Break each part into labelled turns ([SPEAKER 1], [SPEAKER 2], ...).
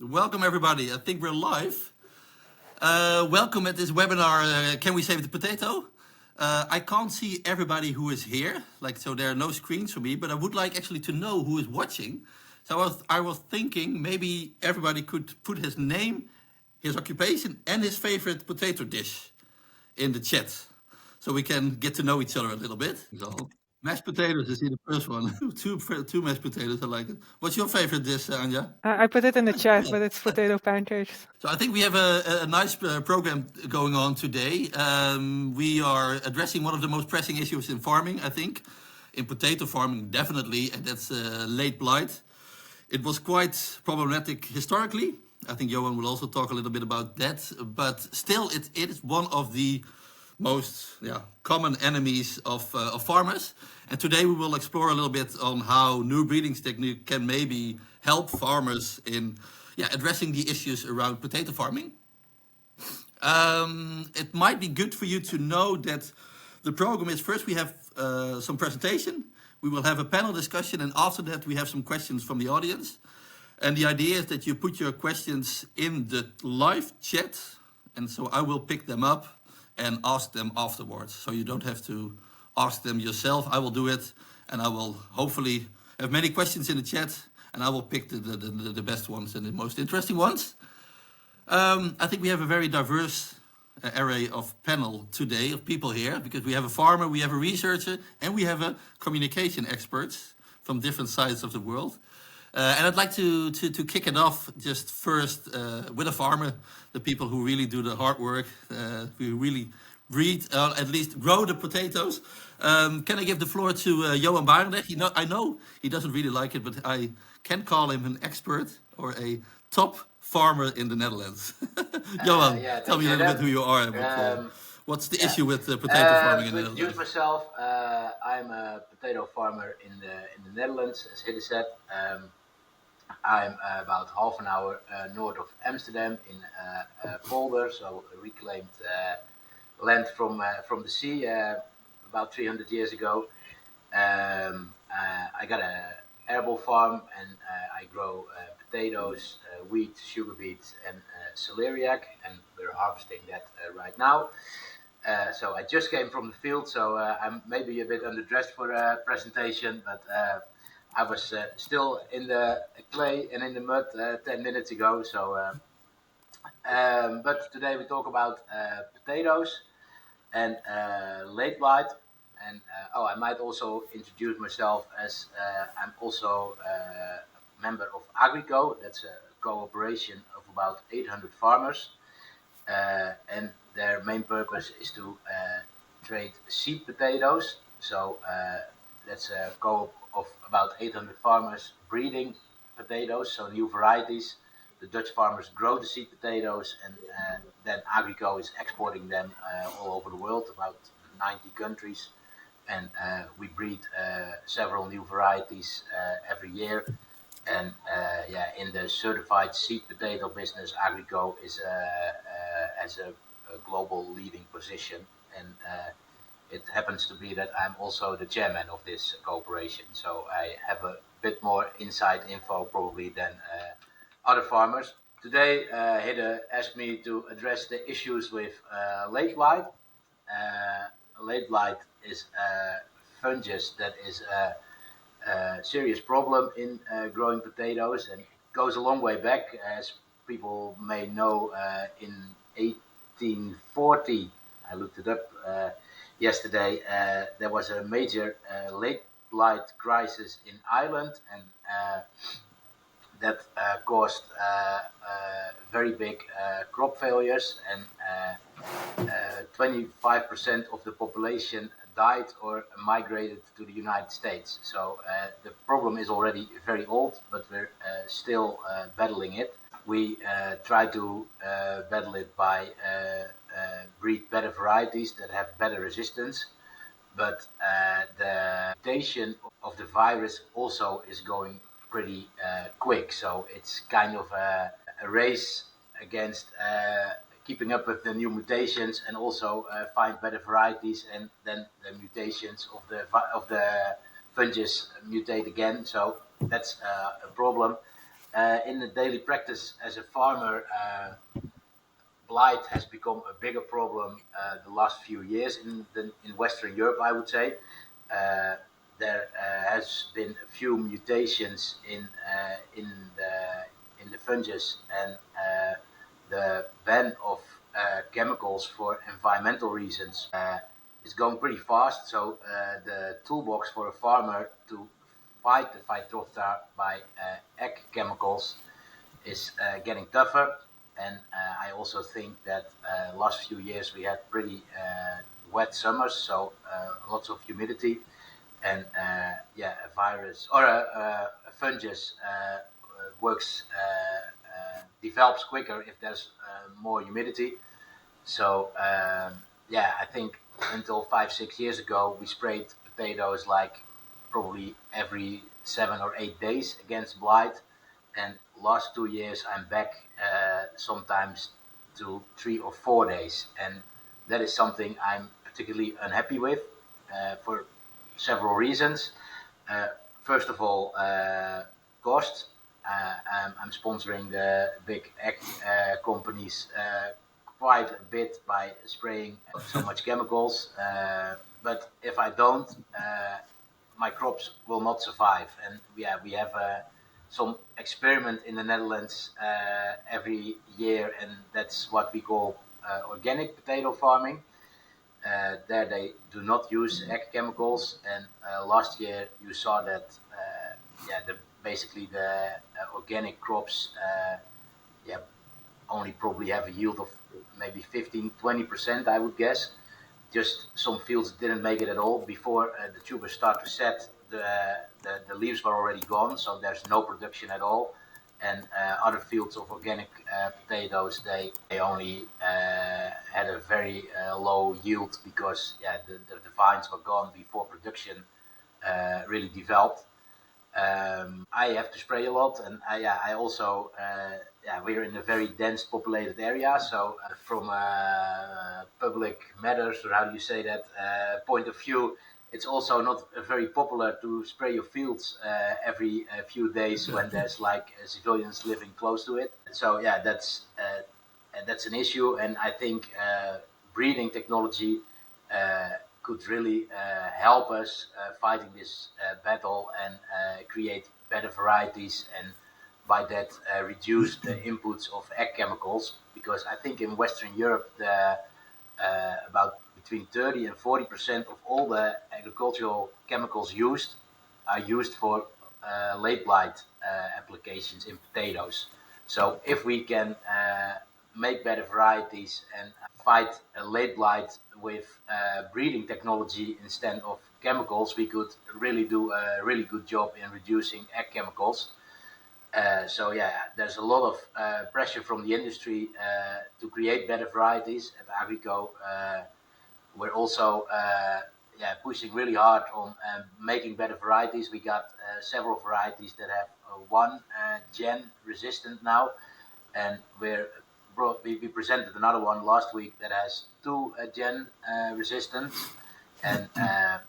[SPEAKER 1] Welcome everybody. I think we're live. Welcome at this webinar, Can We Save the Potato? I can't see everybody who is here, so there are no screens for me, but I would like actually to know who is watching. So I was thinking maybe everybody could put his name, his occupation and his favorite potato dish in the chat. So we can get to know each other a little bit. So, mashed potatoes is here the first one. two mashed potatoes, I like it. What's your favorite dish, Anja?
[SPEAKER 2] I put it in the chat, but it's potato pancakes.
[SPEAKER 1] So I think we have a nice program going on today. We are addressing one of the most pressing issues in farming, I think. In potato farming, definitely, and that's late blight. It was quite problematic historically. I think Johan will also talk a little bit about that. But still, it is one of the most common enemies of farmers. And today we will explore a little bit on how new breeding technique can maybe help farmers in addressing the issues around potato farming. It might be good for you to know that the program is first we have some presentation, we will have a panel discussion, and after that we have some questions from the audience. And the idea is that you put your questions in the live chat, and so I will pick them up and ask them afterwards. So you don't have to ask them yourself. I will do it, and I will hopefully have many questions in the chat, and I will pick the best ones and the most interesting ones. I think we have a very diverse array of panel today of people here, because we have a farmer, we have a researcher, and we have a communication experts from different sides of the world. And I'd like to kick it off just first with a farmer, the people who really do the hard work, who really breed, at least grow the potatoes. Can I give the floor to Johan Barendrecht? I know he doesn't really like it, but I can call him an expert or a top farmer in the Netherlands. Johan, tell me a little bit who you are. What's the issue with potato farming in the Netherlands?
[SPEAKER 3] To introduce myself, I'm a potato farmer in the Netherlands, as Hidde said. I'm about half an hour north of Amsterdam in Polder, so reclaimed land from the sea about 300 years ago. I got an arable farm, and I grow potatoes, wheat, sugar beet, and celeriac, and we're harvesting that right now. So I just came from the field, so I'm maybe a bit underdressed for a presentation, but I was still in the clay and in the mud 10 minutes ago. So, but today we talk about potatoes and late blight. And I might also introduce myself as I'm also a member of Agrico. That's a cooperation of about 800 farmers, and their main purpose is to trade seed potatoes. So that's a co-op of about 800 farmers breeding potatoes, so new varieties. The Dutch farmers grow the seed potatoes, and then Agrico is exporting them all over the world, about 90 countries. And we breed several new varieties every year. And in the certified seed potato business, Agrico is has a global leading position. And it happens to be that I'm also the chairman of this cooperation. So I have a bit more inside info probably than other farmers. Today, Hidde asked me to address the issues with late blight. Late blight is a fungus that is a serious problem in growing potatoes, and goes a long way back. As people may know, in 1840, I looked it up yesterday, there was a major late blight crisis in Ireland, and that caused very big crop failures, and 25% of the population died or migrated to the United States. So the problem is already very old, but we're still battling it. We try to battle it by breed better varieties that have better resistance, but the mutation of the virus also is going pretty quick. So it's kind of a race against keeping up with the new mutations, and also find better varieties, and then the mutations of the fungus mutate again. So that's a problem. in the daily practice as a farmer, blight has become a bigger problem the last few years in Western Europe, I would say. There has been a few mutations in the fungus, and the ban of chemicals for environmental reasons is going pretty fast. So the toolbox for a farmer to fight the Phytophthora by ag chemicals is getting tougher. And I also think that last few years we had pretty wet summers, so lots of humidity, and yeah, a virus or a fungus works develops quicker if there's more humidity. So yeah, I think until 5-6 years ago we sprayed potatoes like probably every 7 or 8 days against blight, and last 2 years I'm back sometimes to 3 or 4 days, and that is something I'm particularly unhappy with for several reasons. First of all, cost. I'm sponsoring the big ag companies quite a bit by spraying so much chemicals, but if I don't, my crops will not survive. And yeah, we have some experiment in the Netherlands every year, and that's what we call organic potato farming. There they do not use ag chemicals, and last year you saw that yeah, basically the organic crops yeah, only probably have a yield of maybe 15-20%, I would guess. Just some fields didn't make it at all. Before the tubers start to set, the leaves were already gone, so there's no production at all. And other fields of organic potatoes, they only had a very low yield because yeah, the vines were gone before production really developed. I have to spray a lot, and I also yeah, we're in a very dense populated area, so from public matters, or how do you say that, point of view, it's also not very popular to spray your fields every few days when there's like civilians living close to it. So yeah, that's an issue, and I think breeding technology could really help us fighting this battle and create better varieties, and by that reduce the inputs of ag chemicals. Because I think in Western Europe, about between 30 and 40% of all the agricultural chemicals used are used for late blight applications in potatoes. So if we can make better varieties and fight late blight with breeding technology instead of chemicals, we could really do a really good job in reducing ag chemicals. So yeah, there's a lot of pressure from the industry to create better varieties. At Agrico, we're also yeah, pushing really hard on making better varieties. We got several varieties that have one gen resistant now, and we presented another one last week that has 2 gen resistance. And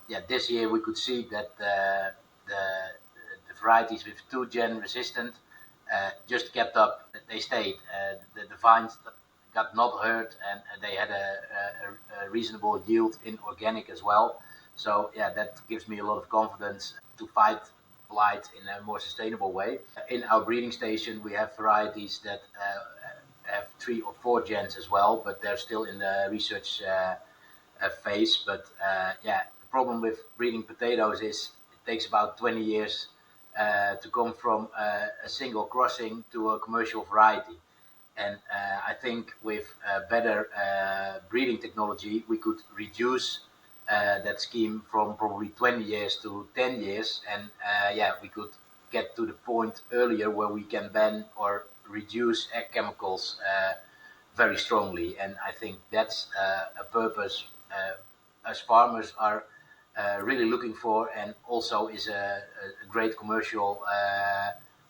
[SPEAKER 3] yeah, this year we could see that the varieties with 2 gen resistant just kept up. They stayed. The vines got not hurt, and they had a reasonable yield in organic as well. So yeah, that gives me a lot of confidence to fight blight in a more sustainable way. In our breeding station, we have varieties that have 3 or 4 gens as well, but they're still in the research phase. But yeah, the problem with breeding potatoes is it takes about 20 years to come from a single crossing to a commercial variety. And I think with better breeding technology, we could reduce that scheme from probably 20 years to 10 years. And yeah, we could get to the point earlier where we can ban or reduce ag chemicals very strongly. And I think that's a purpose us farmers are really looking for, and also is a great commercial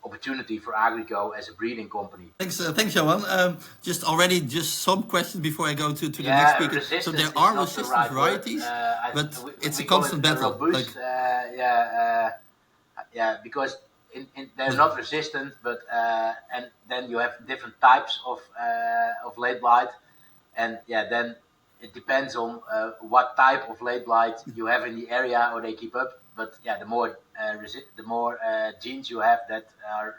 [SPEAKER 3] opportunity for Agrico as a breeding company.
[SPEAKER 1] Thanks, Johan. Just some questions before I go to the next speaker. So there are resistant varieties, but it's a constant battle.
[SPEAKER 3] Robust, yeah, because they're not resistant, but and then you have different types of late blight, and then it depends on what type of late blight you have in the area or they keep up. But the more genes you have that are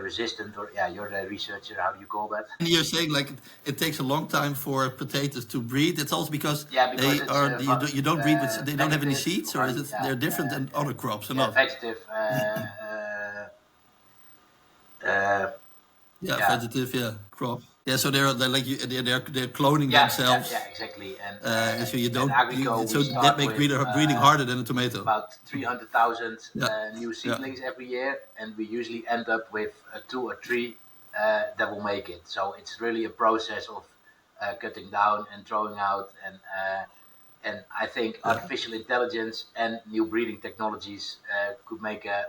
[SPEAKER 3] resistant, or you're the researcher, how do you call that?
[SPEAKER 1] And you're saying like it takes a long time for potatoes to breed. It's also because
[SPEAKER 3] because
[SPEAKER 1] they are you don't breed with, they don't have any seeds, or is it they're different than other crops or not?
[SPEAKER 3] Vegetative.
[SPEAKER 1] Vegetative, crop. Yeah, so they're like they're cloning themselves.
[SPEAKER 3] Yeah, exactly. And
[SPEAKER 1] so you don't.
[SPEAKER 3] so
[SPEAKER 1] that makes breeding harder than a tomato.
[SPEAKER 3] About 300,000 new seedlings every year, and we usually end up with 2 or 3 that will make it. So it's really a process of cutting down and throwing out, and I think artificial intelligence and new breeding technologies could make a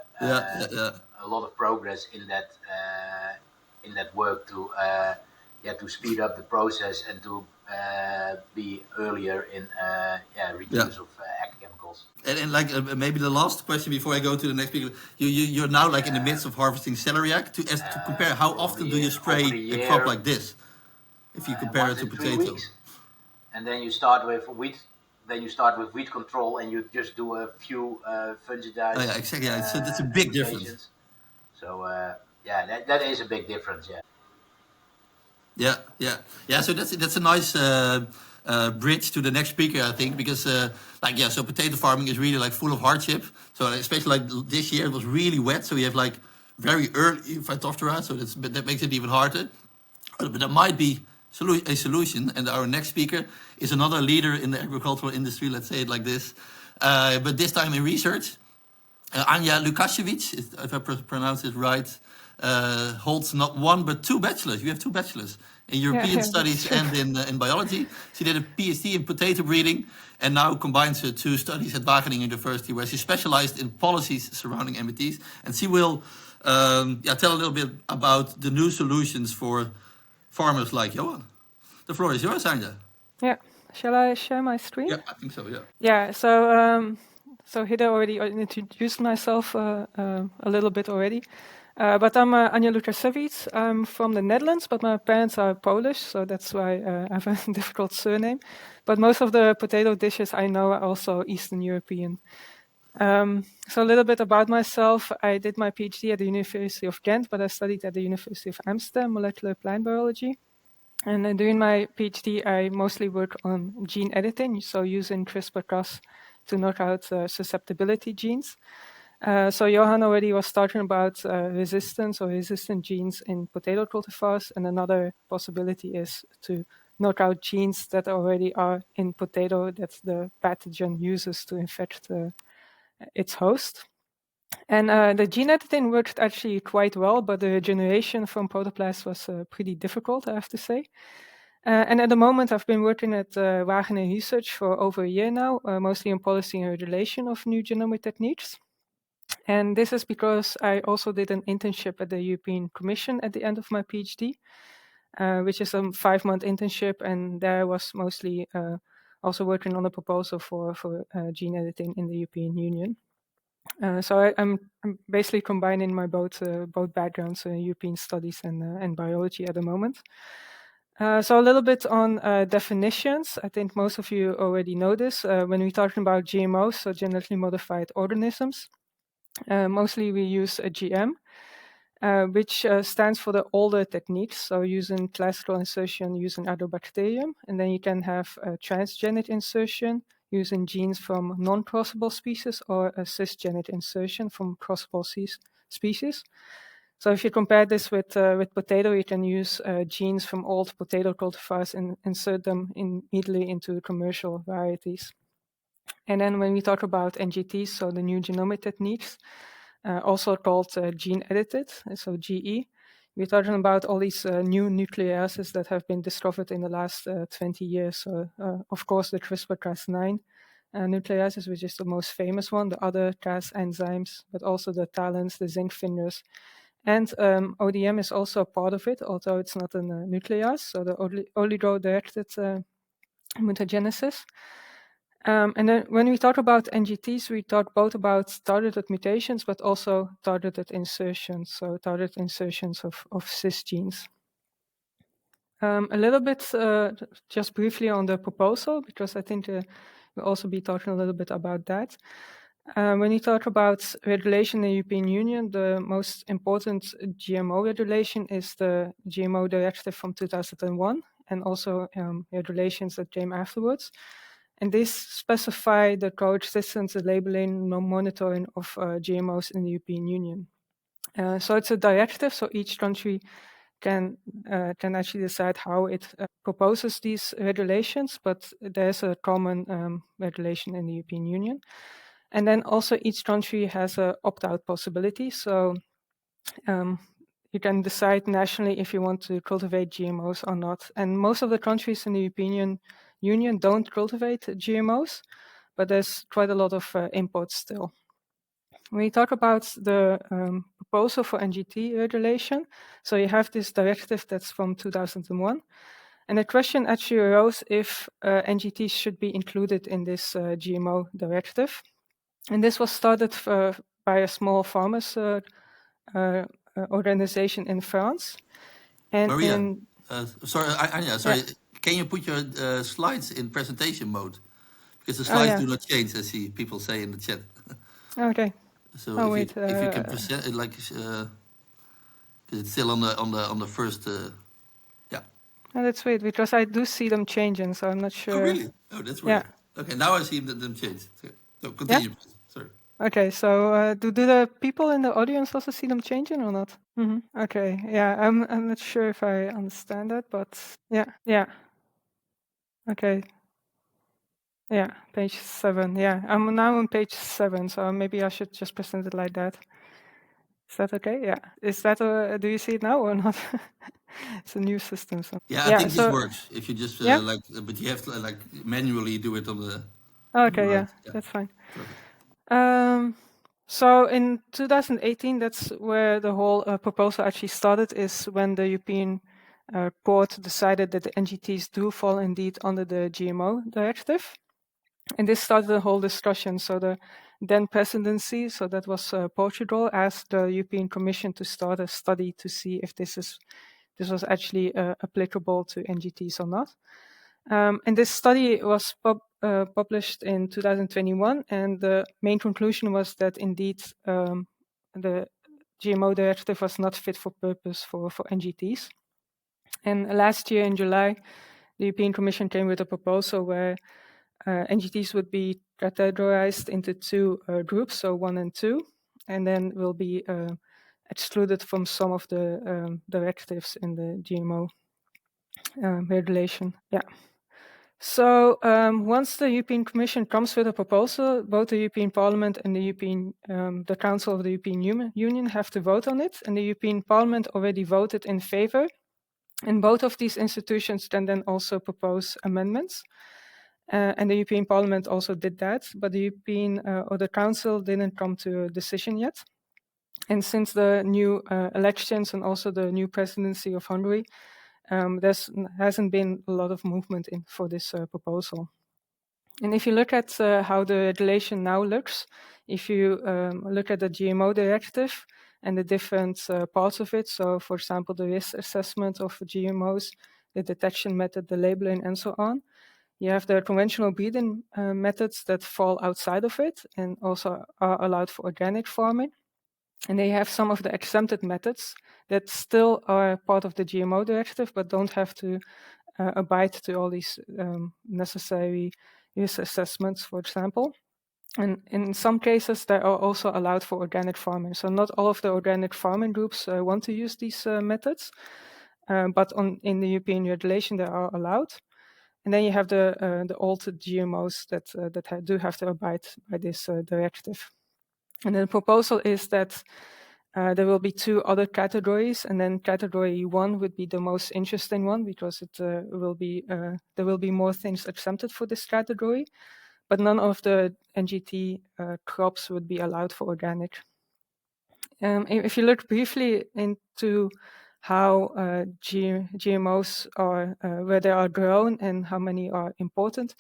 [SPEAKER 3] lot of progress in that work to speed up the process and to be earlier in reduce of ag chemicals.
[SPEAKER 1] And like maybe the last question before I go to the next speaker, you're now like in the midst of harvesting celeriac. To compare, how often do you spray a crop like this? If you compare it to potato.
[SPEAKER 3] And then you start with wheat. Then you start with weed control, and you just do a few fungicides.
[SPEAKER 1] Exactly. So that's a big difference.
[SPEAKER 3] So that is a big difference.
[SPEAKER 1] So that's a nice bridge to the next speaker, I think, because so potato farming is really like full of hardship. So especially like this year, it was really wet, so you have like very early Phytophthora, so that makes it even harder. But that might be a solution. And our next speaker is another leader in the agricultural industry. Let's say it like this, but this time in research. Anja Lukasiewicz, if I pronounce it right, holds not 1 but 2 bachelors. You have 2 bachelors in European studies and in biology. She did a PhD in potato breeding and now combines her 2 studies at Wageningen University, where she specialized in policies surrounding NGTs. And she will tell a little bit about the new solutions for farmers like Johan. The floor is yours, Anja.
[SPEAKER 2] Yeah. Shall I share my screen?
[SPEAKER 1] Yeah, I think so, yeah.
[SPEAKER 2] Yeah, so Hidde already introduced myself a little bit already. But I'm Anja Lukasiewicz. I'm from the Netherlands, but my parents are Polish, so that's why I have a difficult surname. But most of the potato dishes I know are also Eastern European. So a little bit about myself. I did my PhD at the University of Ghent, but I studied at the University of Amsterdam, molecular plant biology. And during my PhD, I mostly worked on gene editing, so using CRISPR-Cas to knock out susceptibility genes. So Johan already was talking about resistance or resistant genes in potato cultivars, and another possibility is to knock out genes that already are in potato that the pathogen uses to infect its host. And the gene editing worked actually quite well, but the regeneration from protoplasts was pretty difficult, I have to say. And at the moment, I've been working at Wageningen Research for over a year now, mostly on policy and regulation of new genomic techniques. And this is because I also did an internship at the European Commission at the end of my PhD, which is a 5-month internship, and there I was mostly also working on a proposal for gene editing in the European Union. So I'm basically combining my both backgrounds, European studies and biology at the moment. So a little bit on definitions. I think most of you already know this. When we're talking about GMOs, so genetically modified organisms, mostly we use a GM, which stands for the older techniques. So using classical insertion using Agrobacterium, and then you can have transgenic insertion using genes from non-crossable species, or a cisgenic insertion from crossable species. So if you compare this with potato, you can use genes from old potato cultivars and insert them immediately into commercial varieties. And then when we talk about NGTs, so the new genomic techniques, also called gene edited, so GE, we're talking about all these new nucleases that have been discovered in the last 20 years. So, of course, the CRISPR-Cas9 nucleases, which is the most famous one, the other Cas enzymes, but also the talons, the zinc fingers. And ODM is also a part of it, although it's not a nuclease, so the oligo-directed mutagenesis. And then when we talk about NGTs, we talk both about targeted mutations, but also targeted insertions, so targeted insertions of cis genes. A little bit, just briefly on the proposal, because I think we'll also be talking a little bit about that. When you talk about regulation in the European Union, the most important GMO regulation is the GMO Directive from 2001, and also regulations that came afterwards. And these specify the coexistence, the labeling, non-monitoring of GMOs in the European Union. So it's a directive, so each country can actually decide how it proposes these regulations, but there's a common regulation in the European Union. And then also each country has an opt-out possibility. So you can decide nationally if you want to cultivate GMOs or not. And most of the countries in the European Union don't cultivate GMOs, but there's quite a lot of imports still. When we talk about the proposal for NGT regulation, so you have this directive that's from 2001, and the question actually arose if NGTs should be included in this GMO directive. And this was started by a small farmers organization in France. And
[SPEAKER 1] Maria, sorry, Anja, sorry.
[SPEAKER 2] Yeah.
[SPEAKER 1] Can you put your slides in presentation mode? Because the slides do not change, I see people say in the chat.
[SPEAKER 2] Okay.
[SPEAKER 1] So if you can present it like, because it's still on the first. Yeah.
[SPEAKER 2] Oh, that's weird because I do see them changing, so I'm not sure.
[SPEAKER 1] Oh really? Oh, that's weird. Yeah. Okay, now I see them change. So continue, please. Sorry.
[SPEAKER 2] Okay, so do the people in the audience also see them changing or not? Mm-hmm. Okay, yeah, I'm not sure if I understand that, but yeah. Okay. Yeah, page 7. Yeah, I'm now on page 7, so maybe I should just present it like that. Is that okay? Yeah. Is that do you see it now or not? It's a new system. So.
[SPEAKER 1] Yeah, I think this works. If you just like, but you have to like manually do it on the.
[SPEAKER 2] Okay,
[SPEAKER 1] right.
[SPEAKER 2] yeah, that's fine. So in 2018, that's where the whole proposal actually started, is when the European court decided that the NGTs do fall indeed under the GMO directive. And this started the whole discussion. So the then presidency, so that was Portugal, asked the European Commission to start a study to see if this was actually applicable to NGTs or not. And this study was published in 2021, and the main conclusion was that indeed the GMO directive was not fit for purpose for NGTs. And last year in July, the European Commission came with a proposal where NGTs would be categorized into two groups, so 1 and 2, and then will be excluded from some of the directives in the GMO regulation. Yeah. So once the European Commission comes with a proposal, both the European Parliament and the Council of the European Union have to vote on it, and the European Parliament already voted in favor. And both of these institutions can then also propose amendments. And the European Parliament also did that, but the European or the Council didn't come to a decision yet. And since the new elections and also the new presidency of Hungary, there hasn't been a lot of movement for this proposal. And if you look at how the regulation now looks, if you look at the GMO directive and the different parts of it, so for example, the risk assessment of GMOs, the detection method, the labeling, and so on, you have the conventional breeding methods that fall outside of it and also are allowed for organic farming. And they have some of the exempted methods that still are part of the GMO directive, but don't have to abide to all these necessary risk assessments, for example. And in some cases, they are also allowed for organic farming. So not all of the organic farming groups want to use these methods, but in the European regulation, they are allowed. And then you have the old GMOs that do have to abide by this directive. And the proposal is that there will be two other categories, and then category 1 would be the most interesting one because it will be there will be more things exempted for this category, but none of the NGT crops would be allowed for organic. If you look briefly into how GMOs are, where they are grown and how many are important,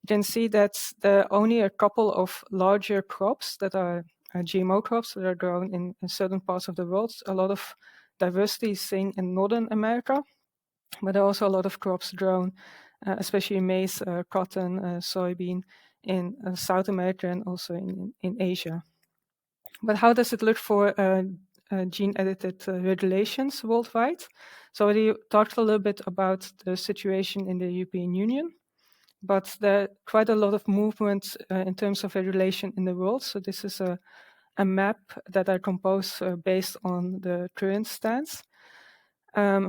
[SPEAKER 2] you can see that there are only a couple of larger crops that are GMO crops that are grown in certain parts of the world. A lot of diversity is seen in Northern America, but there are also a lot of crops grown, especially maize, cotton, soybean, in South America and also in Asia. But how does it look for gene-edited regulations worldwide? So we talked a little bit about the situation in the European Union, but there are quite a lot of movement in terms of regulation in the world. So this is a map that I composed based on the current stance.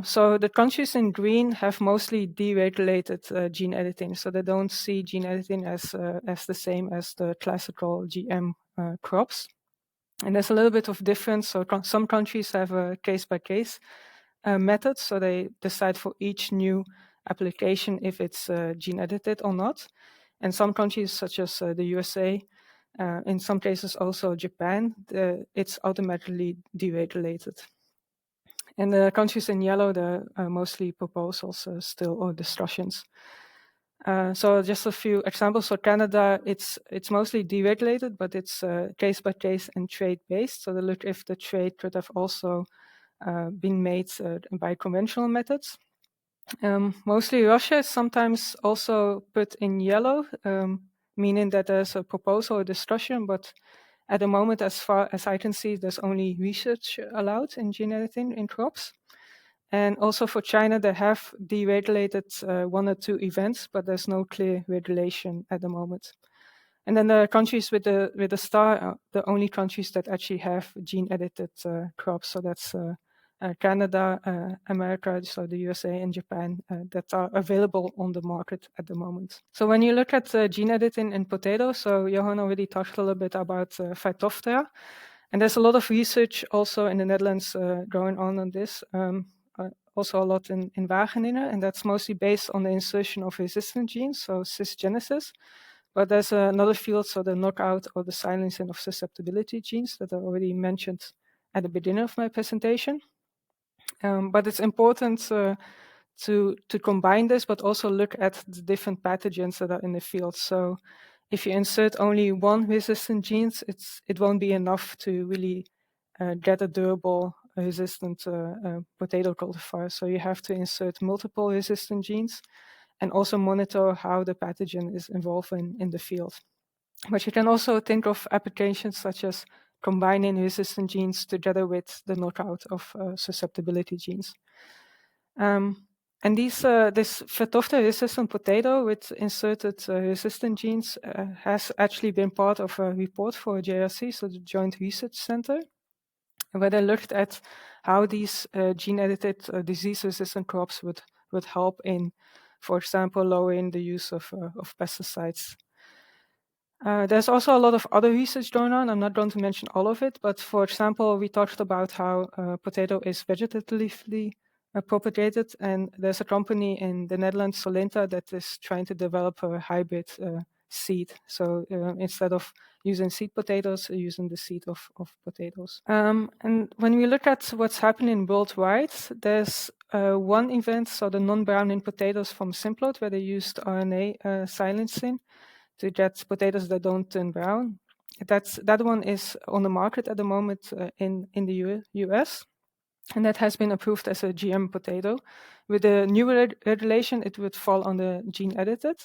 [SPEAKER 2] So the countries in green have mostly deregulated gene editing. So they don't see gene editing as the same as the classical GM crops. And there's a little bit of difference. So some countries have a case-by-case method. So they decide for each new application if it's gene edited or not. And some countries, such as the USA, in some cases also Japan, it's automatically deregulated. And the countries in yellow, they're mostly proposals still or discussions. So just a few examples. So Canada, it's mostly deregulated, but it's case by case and trade based. So they look if the trade could have also been made by conventional methods. Mostly Russia is sometimes also put in yellow, meaning that there's a proposal or discussion, but at the moment, as far as I can see, there's only research allowed in gene editing in crops. And also for China, they have deregulated one or two events, but there's no clear regulation at the moment. And then the countries with the star are the only countries that actually have gene-edited crops. So that's Canada, America, so the USA and Japan that are available on the market at the moment. So when you look at gene editing in potatoes, so Johan already talked a little bit about Phytophthora. And there's a lot of research also in the Netherlands going on this. Also a lot in Wageningen, and that's mostly based on the insertion of resistant genes, so cisgenesis. But there's another field, so the knockout or the silencing of susceptibility genes that I already mentioned at the beginning of my presentation. But it's important to combine this, but also look at the different pathogens that are in the field. So if you insert only one resistant gene, it won't be enough to really get a durable resistant potato cultivar. So you have to insert multiple resistant genes and also monitor how the pathogen is evolving in the field. But you can also think of applications such as combining resistant genes together with the knockout of susceptibility genes. And this Phytophthora resistant potato with inserted resistant genes has actually been part of a report for JRC, so the Joint Research Center, where they looked at how these gene-edited disease-resistant crops would help in, for example, lowering the use of pesticides. There's also a lot of other research going on. I'm not going to mention all of it, but for example, we talked about how potato is vegetatively propagated, and there's a company in the Netherlands, Solenta, that is trying to develop a hybrid seed. So instead of using seed potatoes, using the seed of potatoes. And when we look at what's happening worldwide, there's one event, so the non-browning potatoes from Simplot, where they used RNA silencing to get potatoes that don't turn brown. That one is on the market at the moment in the US, and that has been approved as a GM potato. With the new regulation, it would fall under gene edited.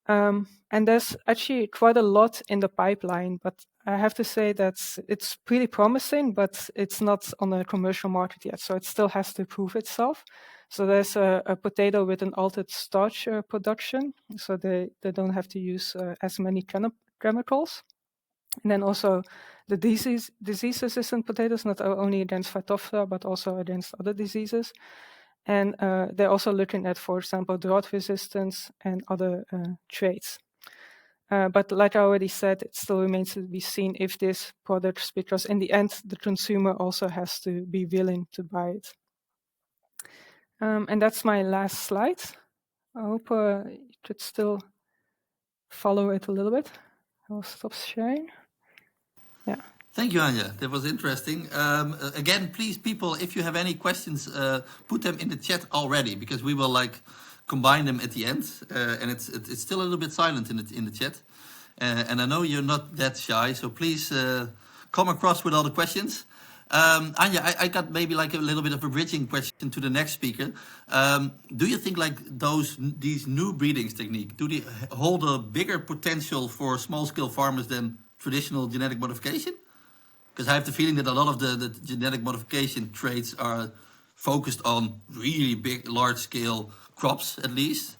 [SPEAKER 2] And there's actually quite a lot in the pipeline, but I have to say that it's pretty promising, but it's not on a commercial market yet, so it still has to prove itself. So there's a potato with an altered starch production, so they don't have to use as many chemicals. And then also the disease-resistant potatoes, not only against Phytophthora, but also against other diseases. And they're also looking at, for example, drought resistance and other traits. But like I already said, it still remains to be seen if this products, because in the end, the consumer also has to be willing to buy it. And that's my last slide. I hope you could still follow it a little bit. I'll stop sharing. Yeah.
[SPEAKER 1] Thank you, Anja. That was interesting. Again, please, people, if you have any questions, put them in the chat already, because we will combine them at the end. And it's still a little bit silent in the chat. And I know you're not that shy, so please come across with all the questions. Anja, I got maybe like a little bit of a bridging question to the next speaker. Do you think like these new breeding techniques, do they hold a bigger potential for small-scale farmers than traditional genetic modification? Because I have the feeling that a lot of the genetic modification traits are focused on really big, large-scale crops, at least,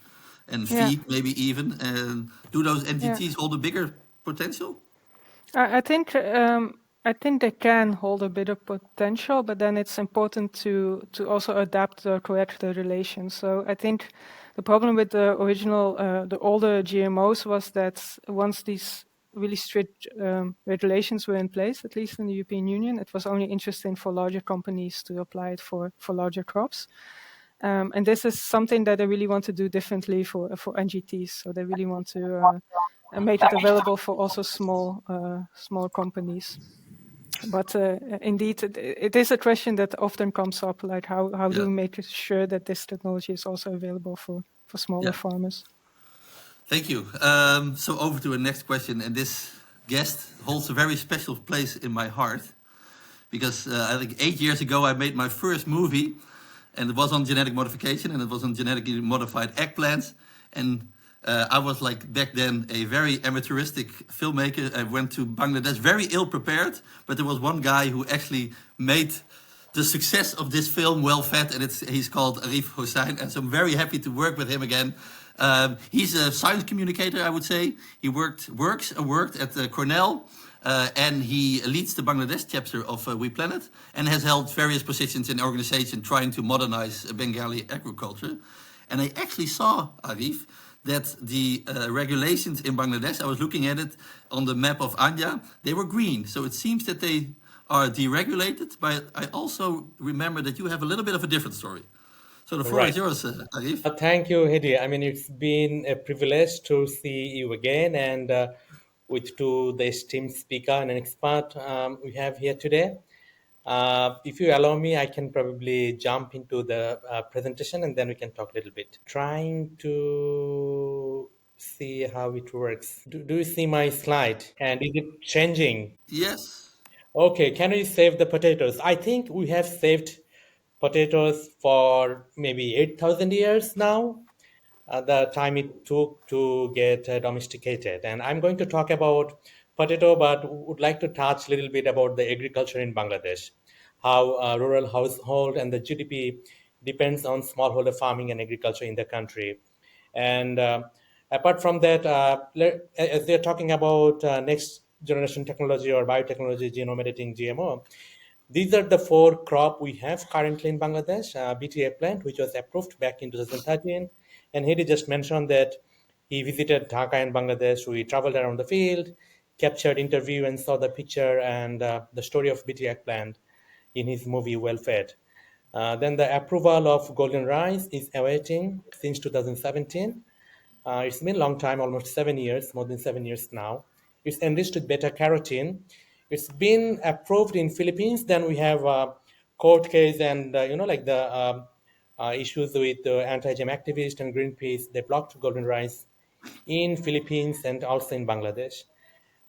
[SPEAKER 1] and feed maybe even. Do those NGTs hold a bigger potential?
[SPEAKER 2] I think they can hold a bit of potential, but then it's important to also adapt or correct the relations. So I think the problem with the original, the older GMOs was that once these really strict regulations were in place, at least in the European Union, it was only interesting for larger companies to apply it for larger crops. And this is something that they really want to do differently for NGTs. So they really want to make it available for also small companies. But indeed, it is a question that often comes up, like how do we make sure that this technology is also available for smaller farmers?
[SPEAKER 1] Thank you. So over to the next question, and this guest holds a very special place in my heart, because I think 8 years ago I made my first movie, and it was on genetic modification, and it was on genetically modified eggplants. And I was like back then a very amateuristic filmmaker. I went to Bangladesh very ill prepared, but there was one guy who actually made the success of this film well fed, and he's called Arif Hossain, and so I'm very happy to work with him again. He's a science communicator, I would say. He worked at Cornell, and he leads the Bangladesh chapter of WEPLANET, and has held various positions in the organization trying to modernize Bengali agriculture. And I actually saw, Arif, that the regulations in Bangladesh, I was looking at it on the map of Anja, they were green. So it seems that they are deregulated, but I also remember that you have a little bit of a different story. So the floor is yours, Arif.
[SPEAKER 4] Thank you, Hedi. I mean, it's been a privilege to see you again, and with the esteemed speaker and an expert we have here today. If you allow me, I can probably jump into the presentation, and then we can talk a little bit. Trying to see how it works. Do you see my slide? And is it changing?
[SPEAKER 1] Yes.
[SPEAKER 4] Okay, can we save the potatoes? I think we have saved potatoes for maybe 8,000 years now, the time it took to get domesticated. And I'm going to talk about potato, but would like to touch a little bit about the agriculture in Bangladesh, how rural household and the GDP depends on smallholder farming and agriculture in the country. And apart from that, as they're talking about next generation technology or biotechnology, genome editing, GMO, these are the 4 crop we have currently in Bangladesh. BT eggplant, which was approved back in 2013. And Hedi just mentioned that he visited Dhaka and Bangladesh. We traveled around the field, captured interview, and saw the picture and the story of BT eggplant in his movie Well Fed. Then the approval of golden rice is awaiting since 2017. It's been a long time, almost 7 years, more than 7 years now. It's enriched with beta carotene. It's been approved in Philippines. Then we have a court case and like the issues with the anti-GM activists and Greenpeace. They blocked golden rice in Philippines and also in Bangladesh.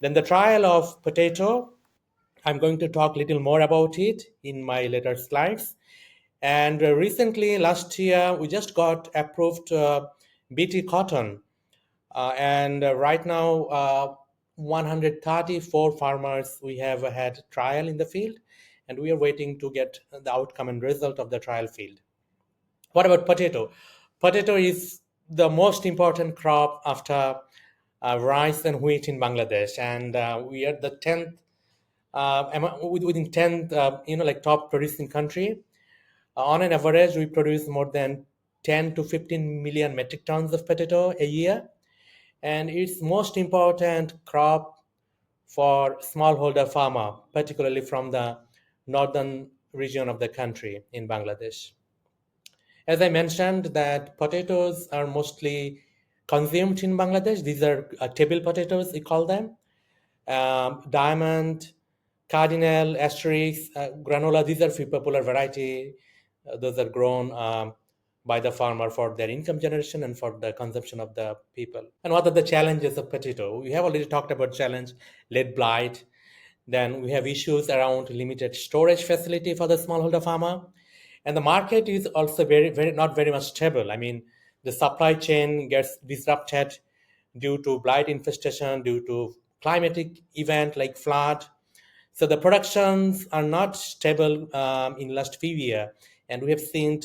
[SPEAKER 4] Then the trial of potato. I'm going to talk a little more about it in my later slides. And recently, last year, we just got approved BT cotton. And right now, 134 farmers, we have had trial in the field, and we are waiting to get the outcome and result of the trial field. What about potato? Potato is the most important crop after rice and wheat in Bangladesh, and we are the 10th, within 10th, like top producing country. On an average, we produce more than 10 to 15 million metric tons of potato a year. And it's most important crop for smallholder farmer, particularly from the northern region of the country in Bangladesh. As I mentioned, that potatoes are mostly consumed in Bangladesh. These are table potatoes, we call them. Diamond, Cardinal, Asterix, Granola, these are few popular variety. Those are grown by the farmer for their income generation and for the consumption of the people. And what are the challenges of potato? We have already talked about challenge, lead blight. Then we have issues around limited storage facility for the smallholder farmer. And the market is also not very much stable. I mean, the supply chain gets disrupted due to blight infestation, due to climatic event like flood. So the productions are not stable in last few years, and we have seen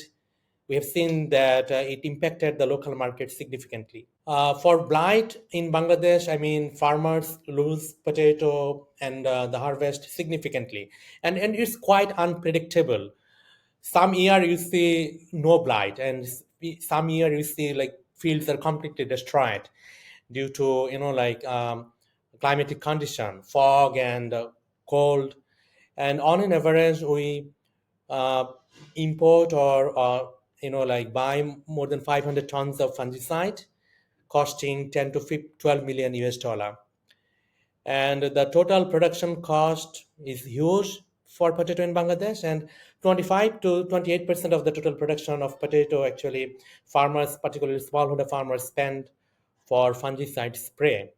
[SPEAKER 4] that it impacted the local market significantly. For blight in Bangladesh, I mean, farmers lose potato and the harvest significantly, and it's quite unpredictable. Some year you see no blight, and some year you see like fields are completely destroyed due to climatic condition, fog and cold, and on an average we uh, import or buy more than 500 tons of fungicide costing 10 to 12 million US dollar, and the total production cost is huge for potato in Bangladesh, and 25 to 28% of the total production of potato actually farmers, particularly smallholder farmers, spend for fungicide spray,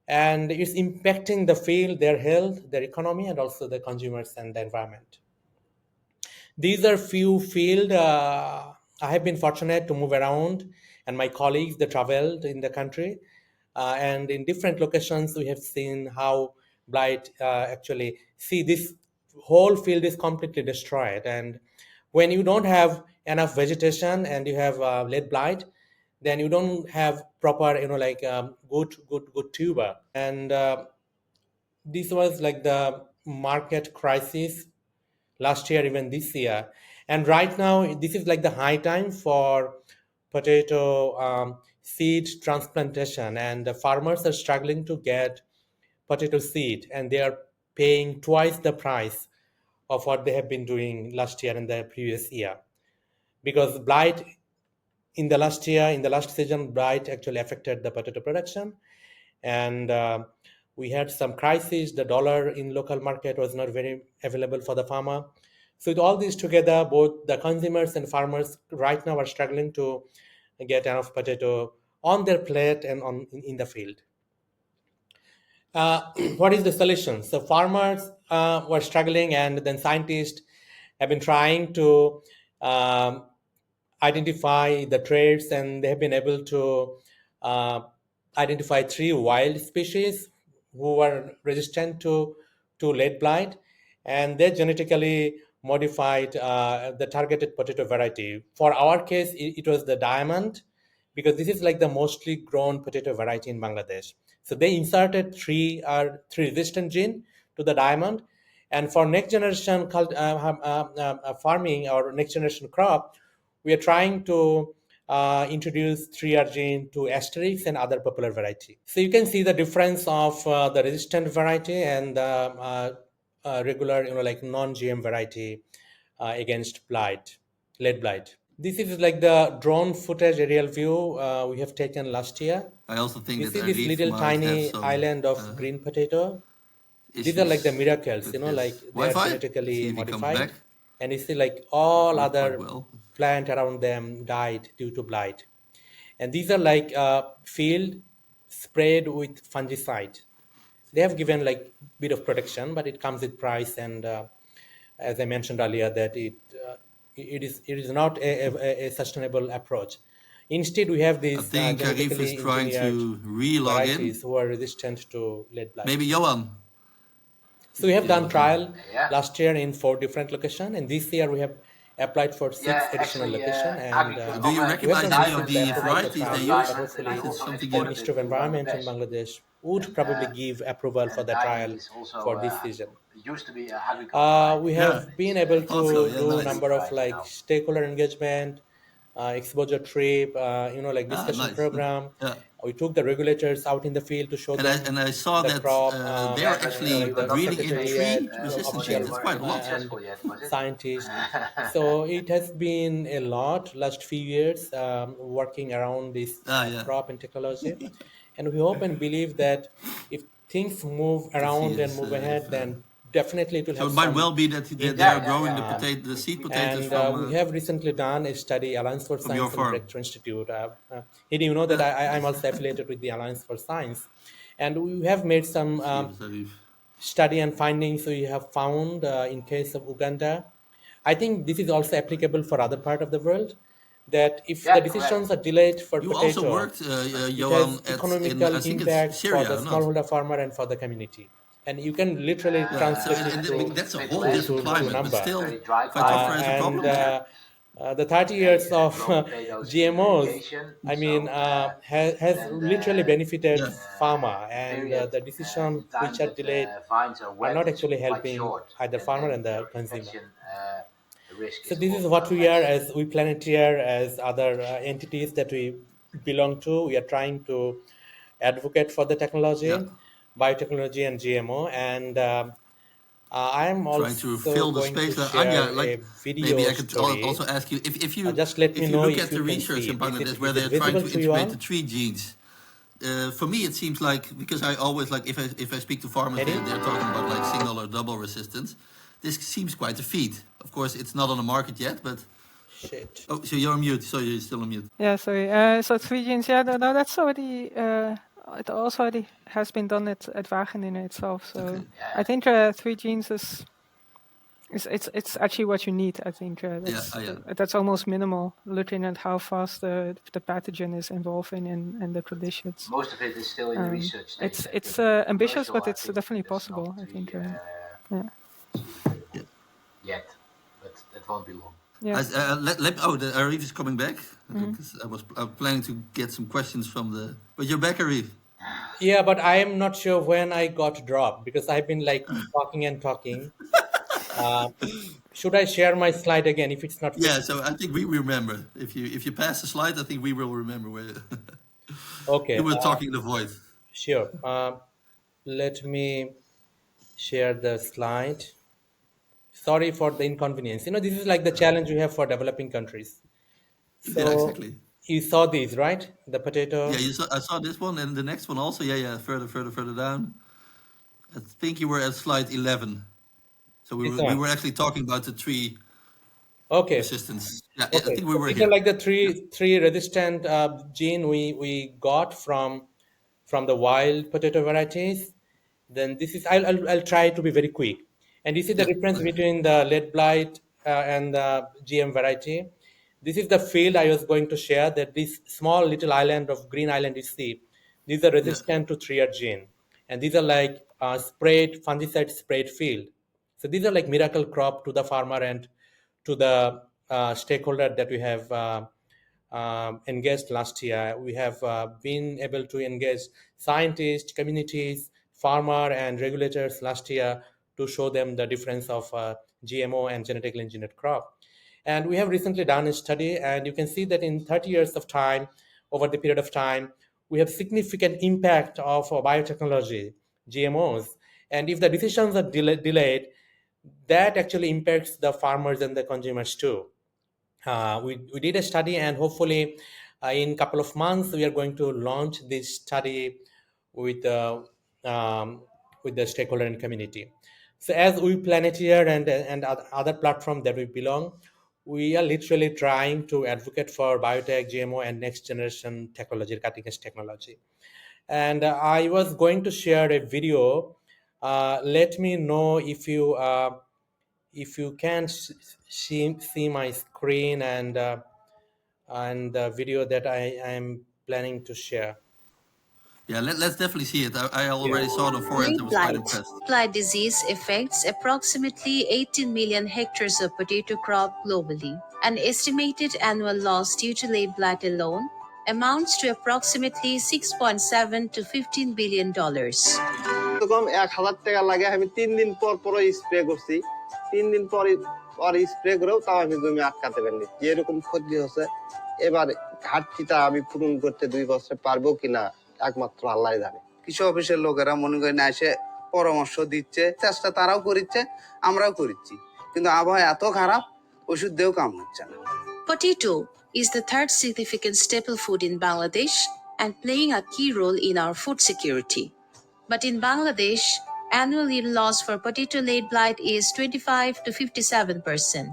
[SPEAKER 4] and it's impacting the field, their health, their economy, and also the consumers and the environment. These are few field. I have been fortunate to move around, and my colleagues they traveled in the country, and in different locations we have seen how blight actually. See, this whole field is completely destroyed, and when you don't have enough vegetation and you have lead blight, then you don't have proper good tuber, and this was like the market crisis last year, even this year. And right now, this is like the high time for potato seed transplantation, and the farmers are struggling to get potato seed, and they are paying twice the price of what they have been doing last year and the previous year, because blight in the last season, blight actually affected the potato production, and we had some crisis. The dollar in local market was not very available for the farmer. So with all these together, both the consumers and farmers right now are struggling to get enough potato on their plate and in the field. What is the solution? So farmers were struggling, and then scientists have been trying to um, identify the traits, and they have been able to uh, identify 3 wild species who were resistant to lead blight, and they genetically modified the targeted potato variety. For our case, it was the diamond, because this is like the mostly grown potato variety in Bangladesh. So they inserted three resistant gene to the diamond, and for next generation farming or next generation crop, we are trying to introduce 3R gene to Asterix and other popular variety. So you can see the difference of the resistant variety and the regular, non-GM variety against lead blight. This is like the drone footage aerial view we have taken last year.
[SPEAKER 1] I also think
[SPEAKER 4] You
[SPEAKER 1] that
[SPEAKER 4] see this
[SPEAKER 1] Arif
[SPEAKER 4] little
[SPEAKER 1] might have
[SPEAKER 4] tiny
[SPEAKER 1] some
[SPEAKER 4] island of green potato. These are like the
[SPEAKER 1] issues
[SPEAKER 4] miracles,
[SPEAKER 1] with
[SPEAKER 4] like
[SPEAKER 1] his
[SPEAKER 4] they are
[SPEAKER 1] Wi-Fi. Let's see
[SPEAKER 4] genetically
[SPEAKER 1] if he comes
[SPEAKER 4] modified.
[SPEAKER 1] back.
[SPEAKER 4] And you see like all
[SPEAKER 1] Hopefully quite
[SPEAKER 4] other
[SPEAKER 1] well.
[SPEAKER 4] plant around them died due to blight. And these are like field sprayed with fungicide. They have given like bit of protection, but it comes with price. And as I mentioned earlier, that it is not a sustainable approach. Instead, we have
[SPEAKER 1] I
[SPEAKER 4] these
[SPEAKER 1] think Arif is
[SPEAKER 4] genetically
[SPEAKER 1] trying
[SPEAKER 4] engineered
[SPEAKER 1] to re-log in.
[SPEAKER 4] varieties who are resistant to lead blight.
[SPEAKER 1] Maybe Johan.
[SPEAKER 4] So we have
[SPEAKER 1] Is
[SPEAKER 4] done
[SPEAKER 1] on the phone.
[SPEAKER 4] trial
[SPEAKER 3] Yeah.
[SPEAKER 4] last year in 4 different locations, and this year we have applied for 6
[SPEAKER 3] Yeah,
[SPEAKER 4] additional
[SPEAKER 3] actually,
[SPEAKER 4] locations. And
[SPEAKER 1] Do you
[SPEAKER 3] on
[SPEAKER 4] we have
[SPEAKER 1] recognize
[SPEAKER 4] done
[SPEAKER 1] any of
[SPEAKER 3] diamond,
[SPEAKER 4] recently
[SPEAKER 1] the
[SPEAKER 3] I
[SPEAKER 4] approval for
[SPEAKER 3] used
[SPEAKER 1] varieties they
[SPEAKER 3] one
[SPEAKER 4] trial,
[SPEAKER 1] use?
[SPEAKER 4] but
[SPEAKER 3] diamond, and I
[SPEAKER 4] hopefully
[SPEAKER 1] Is it
[SPEAKER 3] also
[SPEAKER 1] something
[SPEAKER 4] the
[SPEAKER 1] you...
[SPEAKER 3] exported
[SPEAKER 4] Ministry
[SPEAKER 3] it
[SPEAKER 4] of
[SPEAKER 3] to
[SPEAKER 4] Environment in
[SPEAKER 3] Bangladesh.
[SPEAKER 4] Bangladesh would
[SPEAKER 3] And
[SPEAKER 4] probably give approval for the
[SPEAKER 3] diamond
[SPEAKER 4] trial
[SPEAKER 3] is also
[SPEAKER 4] for this season.
[SPEAKER 3] used to be a agriculture variety.
[SPEAKER 4] We
[SPEAKER 1] Yeah,
[SPEAKER 4] have been able
[SPEAKER 1] thought so.
[SPEAKER 4] to
[SPEAKER 1] Yeah,
[SPEAKER 4] do a
[SPEAKER 1] nice.
[SPEAKER 4] number of like
[SPEAKER 3] now.
[SPEAKER 4] stakeholder engagement, exposure trip, like discussion
[SPEAKER 1] Nice.
[SPEAKER 4] program.
[SPEAKER 1] Yeah.
[SPEAKER 4] We took the regulators out in the field to show them
[SPEAKER 1] And I saw
[SPEAKER 4] the
[SPEAKER 1] that
[SPEAKER 4] crop,
[SPEAKER 1] they are
[SPEAKER 3] Yeah, but
[SPEAKER 1] actually
[SPEAKER 4] like
[SPEAKER 3] you were
[SPEAKER 4] the
[SPEAKER 3] not
[SPEAKER 1] breeding in
[SPEAKER 4] secretariat,
[SPEAKER 1] three resistant
[SPEAKER 3] they
[SPEAKER 1] genes.
[SPEAKER 4] official
[SPEAKER 1] That's
[SPEAKER 3] were
[SPEAKER 1] quite a lot.
[SPEAKER 3] successful yet, was it?
[SPEAKER 4] scientists. So it has been a lot last few years working around this
[SPEAKER 1] Yeah.
[SPEAKER 4] crop and technology, and we hope and believe that if things move
[SPEAKER 1] You can see
[SPEAKER 4] around and
[SPEAKER 1] his
[SPEAKER 4] move ahead, then definitely it will
[SPEAKER 1] So
[SPEAKER 4] have
[SPEAKER 1] it might
[SPEAKER 4] some
[SPEAKER 1] well be that they are
[SPEAKER 4] impact.
[SPEAKER 1] growing the seed potatoes
[SPEAKER 4] And we have recently done a study, Alliance for
[SPEAKER 1] from your
[SPEAKER 4] Science and
[SPEAKER 1] farm.
[SPEAKER 4] Breakthrough Institute. Hidi, you know that I'm also affiliated with the Alliance for Science. And we have made some study and findings we have found in case of Uganda. I think this is also applicable for other part of the world, that if the
[SPEAKER 3] Yeah,
[SPEAKER 4] decisions
[SPEAKER 3] correct.
[SPEAKER 4] are delayed for
[SPEAKER 1] You also
[SPEAKER 4] potato,
[SPEAKER 1] worked,
[SPEAKER 4] it
[SPEAKER 1] Johan,
[SPEAKER 4] has
[SPEAKER 1] in
[SPEAKER 4] economical
[SPEAKER 1] I think it's
[SPEAKER 4] impact for
[SPEAKER 1] Syria
[SPEAKER 4] the
[SPEAKER 1] or not?
[SPEAKER 4] smallholder farmer and for the community. And you can literally
[SPEAKER 1] Yeah. So
[SPEAKER 4] translate it to
[SPEAKER 1] that's a whole
[SPEAKER 3] Middle East
[SPEAKER 1] different
[SPEAKER 3] is
[SPEAKER 4] to
[SPEAKER 1] climate, but
[SPEAKER 4] number.
[SPEAKER 1] still,
[SPEAKER 3] very dry
[SPEAKER 1] if I took for
[SPEAKER 3] climate.
[SPEAKER 1] as a
[SPEAKER 4] And
[SPEAKER 1] problem.
[SPEAKER 4] the 30
[SPEAKER 3] They
[SPEAKER 4] years of
[SPEAKER 3] grow potatoes in
[SPEAKER 4] GMOs,
[SPEAKER 3] irrigation,
[SPEAKER 4] I mean,
[SPEAKER 3] so
[SPEAKER 4] has
[SPEAKER 3] then
[SPEAKER 4] literally benefited
[SPEAKER 1] Yeah.
[SPEAKER 4] farmer,
[SPEAKER 3] the
[SPEAKER 4] and
[SPEAKER 3] period
[SPEAKER 4] the decision
[SPEAKER 3] in
[SPEAKER 4] which
[SPEAKER 3] time
[SPEAKER 4] are
[SPEAKER 3] that
[SPEAKER 4] delayed
[SPEAKER 3] vines are
[SPEAKER 4] are
[SPEAKER 3] wet
[SPEAKER 4] not
[SPEAKER 3] is
[SPEAKER 4] actually
[SPEAKER 3] quite
[SPEAKER 4] helping
[SPEAKER 3] short,
[SPEAKER 4] either
[SPEAKER 3] and
[SPEAKER 4] farmer
[SPEAKER 3] then
[SPEAKER 4] and the
[SPEAKER 3] your
[SPEAKER 4] consumer.
[SPEAKER 3] infection risk
[SPEAKER 4] So
[SPEAKER 3] is
[SPEAKER 4] this is what we are
[SPEAKER 3] less.
[SPEAKER 4] as WEPLANET, as other entities that we belong to. We are trying to advocate for the
[SPEAKER 1] Yeah.
[SPEAKER 4] technology, biotechnology and GMO. And I'm
[SPEAKER 1] Trying to
[SPEAKER 4] also
[SPEAKER 1] fill the
[SPEAKER 4] going to
[SPEAKER 1] space. Anja,
[SPEAKER 4] share
[SPEAKER 1] like
[SPEAKER 4] a
[SPEAKER 1] maybe
[SPEAKER 4] video
[SPEAKER 1] I could also
[SPEAKER 4] story.
[SPEAKER 1] ask you
[SPEAKER 4] Just let me
[SPEAKER 1] if you
[SPEAKER 4] know
[SPEAKER 1] look
[SPEAKER 4] if
[SPEAKER 1] at
[SPEAKER 4] you
[SPEAKER 1] the
[SPEAKER 4] can
[SPEAKER 1] research
[SPEAKER 4] see
[SPEAKER 1] in
[SPEAKER 4] it.
[SPEAKER 1] Bangladesh where
[SPEAKER 4] Is it
[SPEAKER 1] they're trying
[SPEAKER 4] visible
[SPEAKER 1] to
[SPEAKER 4] to you
[SPEAKER 1] integrate
[SPEAKER 4] all?
[SPEAKER 1] the tree genes. For me, it seems like, because I always like if I speak to farmers,
[SPEAKER 4] Eddie?
[SPEAKER 1] they're talking about like single or double resistance. This seems quite a feat. Of course, it's not on the market yet, but
[SPEAKER 4] Shit.
[SPEAKER 1] oh, so you're on mute. So you're still on mute.
[SPEAKER 2] Yeah, sorry. So 3 genes, yeah, no, that's already, it also already has been done at Wageningen itself. So
[SPEAKER 1] Okay.
[SPEAKER 2] I think 3 genes is it's actually what you need. I think
[SPEAKER 1] Yeah. Yeah.
[SPEAKER 2] that's almost minimal, looking at how fast the pathogen is evolving in the conditions.
[SPEAKER 3] Most of it is still in the research stage.
[SPEAKER 2] It's ambitious, but it's definitely possible. I think. Yeah.
[SPEAKER 3] Yet, but that won't be long.
[SPEAKER 2] Yeah.
[SPEAKER 1] The Arif is coming back. Because I was planning to get some questions from the. But you're back, Arif.
[SPEAKER 4] Yeah, but I am not sure when I got dropped because I've been like talking and talking. Uh, should I share my slide again if it's not
[SPEAKER 1] Yeah.
[SPEAKER 4] visible?
[SPEAKER 1] So I think we remember. If you pass the slide, I think we will remember where
[SPEAKER 4] Okay,
[SPEAKER 1] you were talking the void.
[SPEAKER 4] sure. Let me share the slide. Sorry for the inconvenience. You know, this is like the challenge we have for developing countries.
[SPEAKER 1] Yeah.
[SPEAKER 4] So
[SPEAKER 1] Exactly.
[SPEAKER 4] you saw these, right? The
[SPEAKER 1] Yeah.
[SPEAKER 4] potato.
[SPEAKER 1] I saw this one and the next one also. Yeah. Yeah. Further down. I think you were at slide 11. So
[SPEAKER 4] This
[SPEAKER 1] we
[SPEAKER 4] one.
[SPEAKER 1] were actually talking about the tree
[SPEAKER 4] Okay.
[SPEAKER 1] resistance. Yeah. I
[SPEAKER 4] Okay.
[SPEAKER 1] think we
[SPEAKER 4] So
[SPEAKER 1] were
[SPEAKER 4] these are
[SPEAKER 1] here.
[SPEAKER 4] like the three resistant gene we got from the wild potato varieties. Then this is I'll try to be very quick. And you see the
[SPEAKER 1] Yeah.
[SPEAKER 4] difference
[SPEAKER 1] Okay.
[SPEAKER 4] between the lead blight and the GM variety. This is the field I was going to share, that this small little island of green island you see, these are
[SPEAKER 1] Yeah.
[SPEAKER 4] resistant to 3R gene. And these are like sprayed, fungicide sprayed field. So these are like miracle crop to the farmer and to the stakeholder that we have engaged last year. We have been able to engage scientists, communities, farmer, and regulators last year to show them the difference of GMO and genetically engineered crop. And we have recently done a study, and you can see that in 30 years of time, over the period of time, we have significant impact of biotechnology, GMOs. And if the decisions are delayed, that actually impacts the farmers and the consumers too. We did a study, and hopefully in a couple of months we are going to launch this study with um, with the stakeholder and community. So as we Planeteer and other platform that we belong, we are literally trying to advocate for biotech, GMO, and next generation technology, cutting edge technology. And I was going to share a video. Let me know if you can see my screen and the video that I am planning to share.
[SPEAKER 1] Yeah. Let's definitely see it. I
[SPEAKER 4] Yeah.
[SPEAKER 1] already saw it on forums. I
[SPEAKER 5] Leaf
[SPEAKER 1] was quite
[SPEAKER 5] blight.
[SPEAKER 1] impressed.
[SPEAKER 5] Blight disease affects approximately 18 million hectares of potato crop globally. An estimated annual loss due to leaf blight alone amounts to approximately 6.7 to $15 billion.
[SPEAKER 6] কম 1,000 টাকা লাগে, আমি 3 দিন পর পর spray করছি, 3 দিন পর spray করেও তাও আমি জমি আটকাতে পারিনি। যেরকম ক্ষতি হচ্ছে, এবার ঘাটতিটা আমি পূরণ করতে 2 বছর পারবো কিনা একমাত্র আল্লাহ জানে। কৃষি অফিসের লোকেরা মনে করেন এসে পরামর্শ দিচ্ছে, চেষ্টা তারাও করছে, আমরাও করছি, কিন্তু আবহাওয়া এত খারাপ, ওষুধ দিয়েও কাম হচ্ছে না।
[SPEAKER 5] Potato is the third significant staple food in Bangladesh and playing a key role in our food security. But in Bangladesh, Annual yield loss for potato-late blight is 25 to 57%.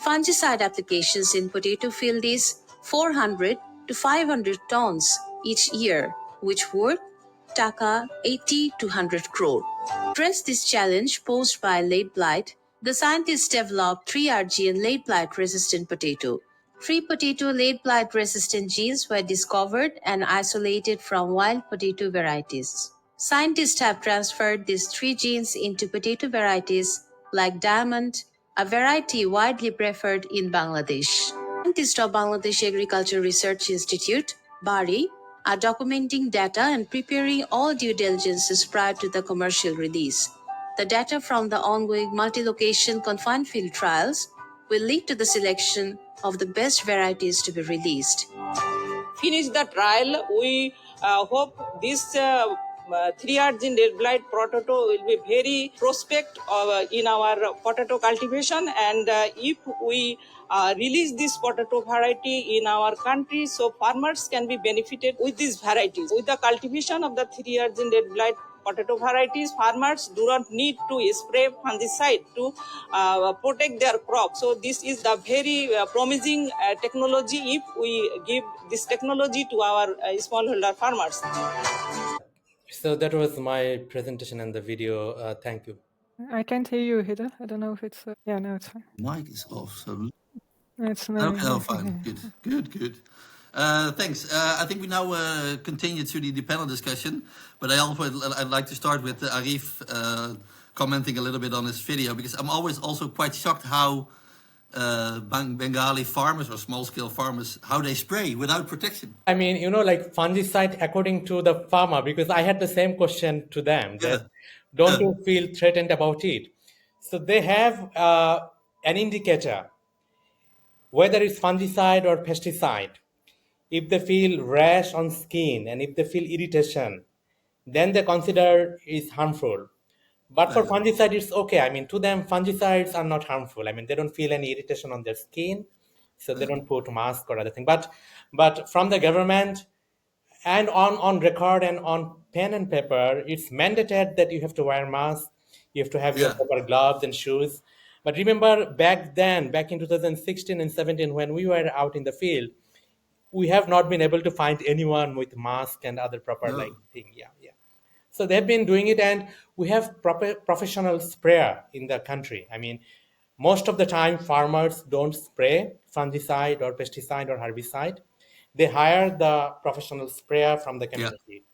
[SPEAKER 5] Fungicide applications in potato field is 400 to 500 tons each year, which worth Taka 80 to 100 crore. To address this challenge posed by late blight, the scientists developed 3RG and late blight resistant potato. 3 potato late blight resistant genes were discovered and isolated from wild potato varieties. Scientists have transferred these 3 genes into potato varieties like Diamond, a variety widely preferred in Bangladesh. Scientists of Bangladesh Agriculture Research Institute, BARI, are documenting data and preparing all due diligences prior to the commercial release. The data from the ongoing multi-location confined field trials will lead to the selection of the best varieties to be released.
[SPEAKER 7] Finish the trial. We hope this 3R gene red blight potato will be very prospect in our potato cultivation, and if we release this potato variety in our country, so farmers can be benefited with these varieties. With the cultivation of the 3R gene red blight potato varieties, farmers do not need to spray fungicide to protect their crop. So this is the very promising technology if we give this technology to our smallholder farmers.
[SPEAKER 4] So that was my presentation and the video. Thank you.
[SPEAKER 2] I can't hear you, Hida. I don't know if it's. Yeah, no, it's fine.
[SPEAKER 1] Mic is off, so
[SPEAKER 2] It's
[SPEAKER 1] okay, oh, fine, good. Thanks. I think we now continue to the panel discussion, but I'd like to start with Arif commenting a little bit on his video, because I'm always also quite shocked how Bengali farmers or small-scale farmers, how they spray without protection.
[SPEAKER 4] I mean, like fungicide according to the farmer, because I had the same question to them, that don't you feel threatened about it? So they have an indicator, whether it's fungicide or pesticide. If they feel rash on skin and if they feel irritation, then they consider it's harmful. But for fungicide, it's okay. I mean, to them, fungicides are not harmful. I mean, they don't feel any irritation on their skin, so they don't put mask or other thing. But from the government and on record and on pen and paper, it's mandated that you have to wear mask, you have to have your proper gloves and shoes. But remember, back then, back in 2016 and 17, when we were out in the field, we have not been able to find anyone with mask and other proper like thing. Yeah. So they've been doing it, and we have proper professional sprayer in the country. I mean, most of the time farmers don't spray fungicide or pesticide or herbicide. They hire the professional sprayer from the community,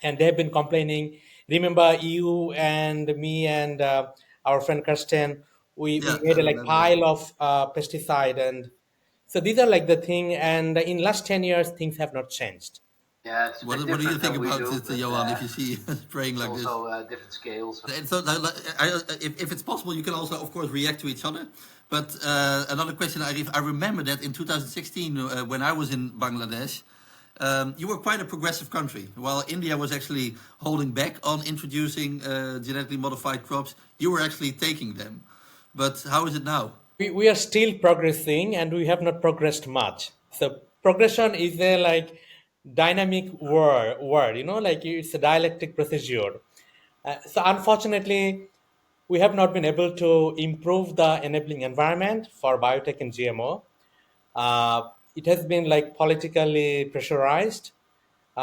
[SPEAKER 4] and they've been complaining. Remember, you and me and our friend Kirsten, we made a like pile of pesticide, and so these are like the thing. And in last 10 years, things have not changed.
[SPEAKER 3] Yeah, it's a
[SPEAKER 1] What
[SPEAKER 3] bit
[SPEAKER 1] do you
[SPEAKER 3] different
[SPEAKER 1] think
[SPEAKER 3] than we
[SPEAKER 1] about
[SPEAKER 3] do,
[SPEAKER 1] it,
[SPEAKER 3] but,
[SPEAKER 1] Johan, if you see spraying like this?
[SPEAKER 3] also different scales.
[SPEAKER 1] And so, if it's possible, you can also, of course, react to each other. But another question, Arif, I remember that in 2016, when I was in Bangladesh, you were quite a progressive country. While India was actually holding back on introducing genetically modified crops, you were actually taking them. But how is it now?
[SPEAKER 4] We are still progressing, and we have not progressed much. So progression is a like dynamic word, like it's a dialectic procedure. So unfortunately, we have not been able to improve the enabling environment for biotech and GMO. It has been like politically pressurized,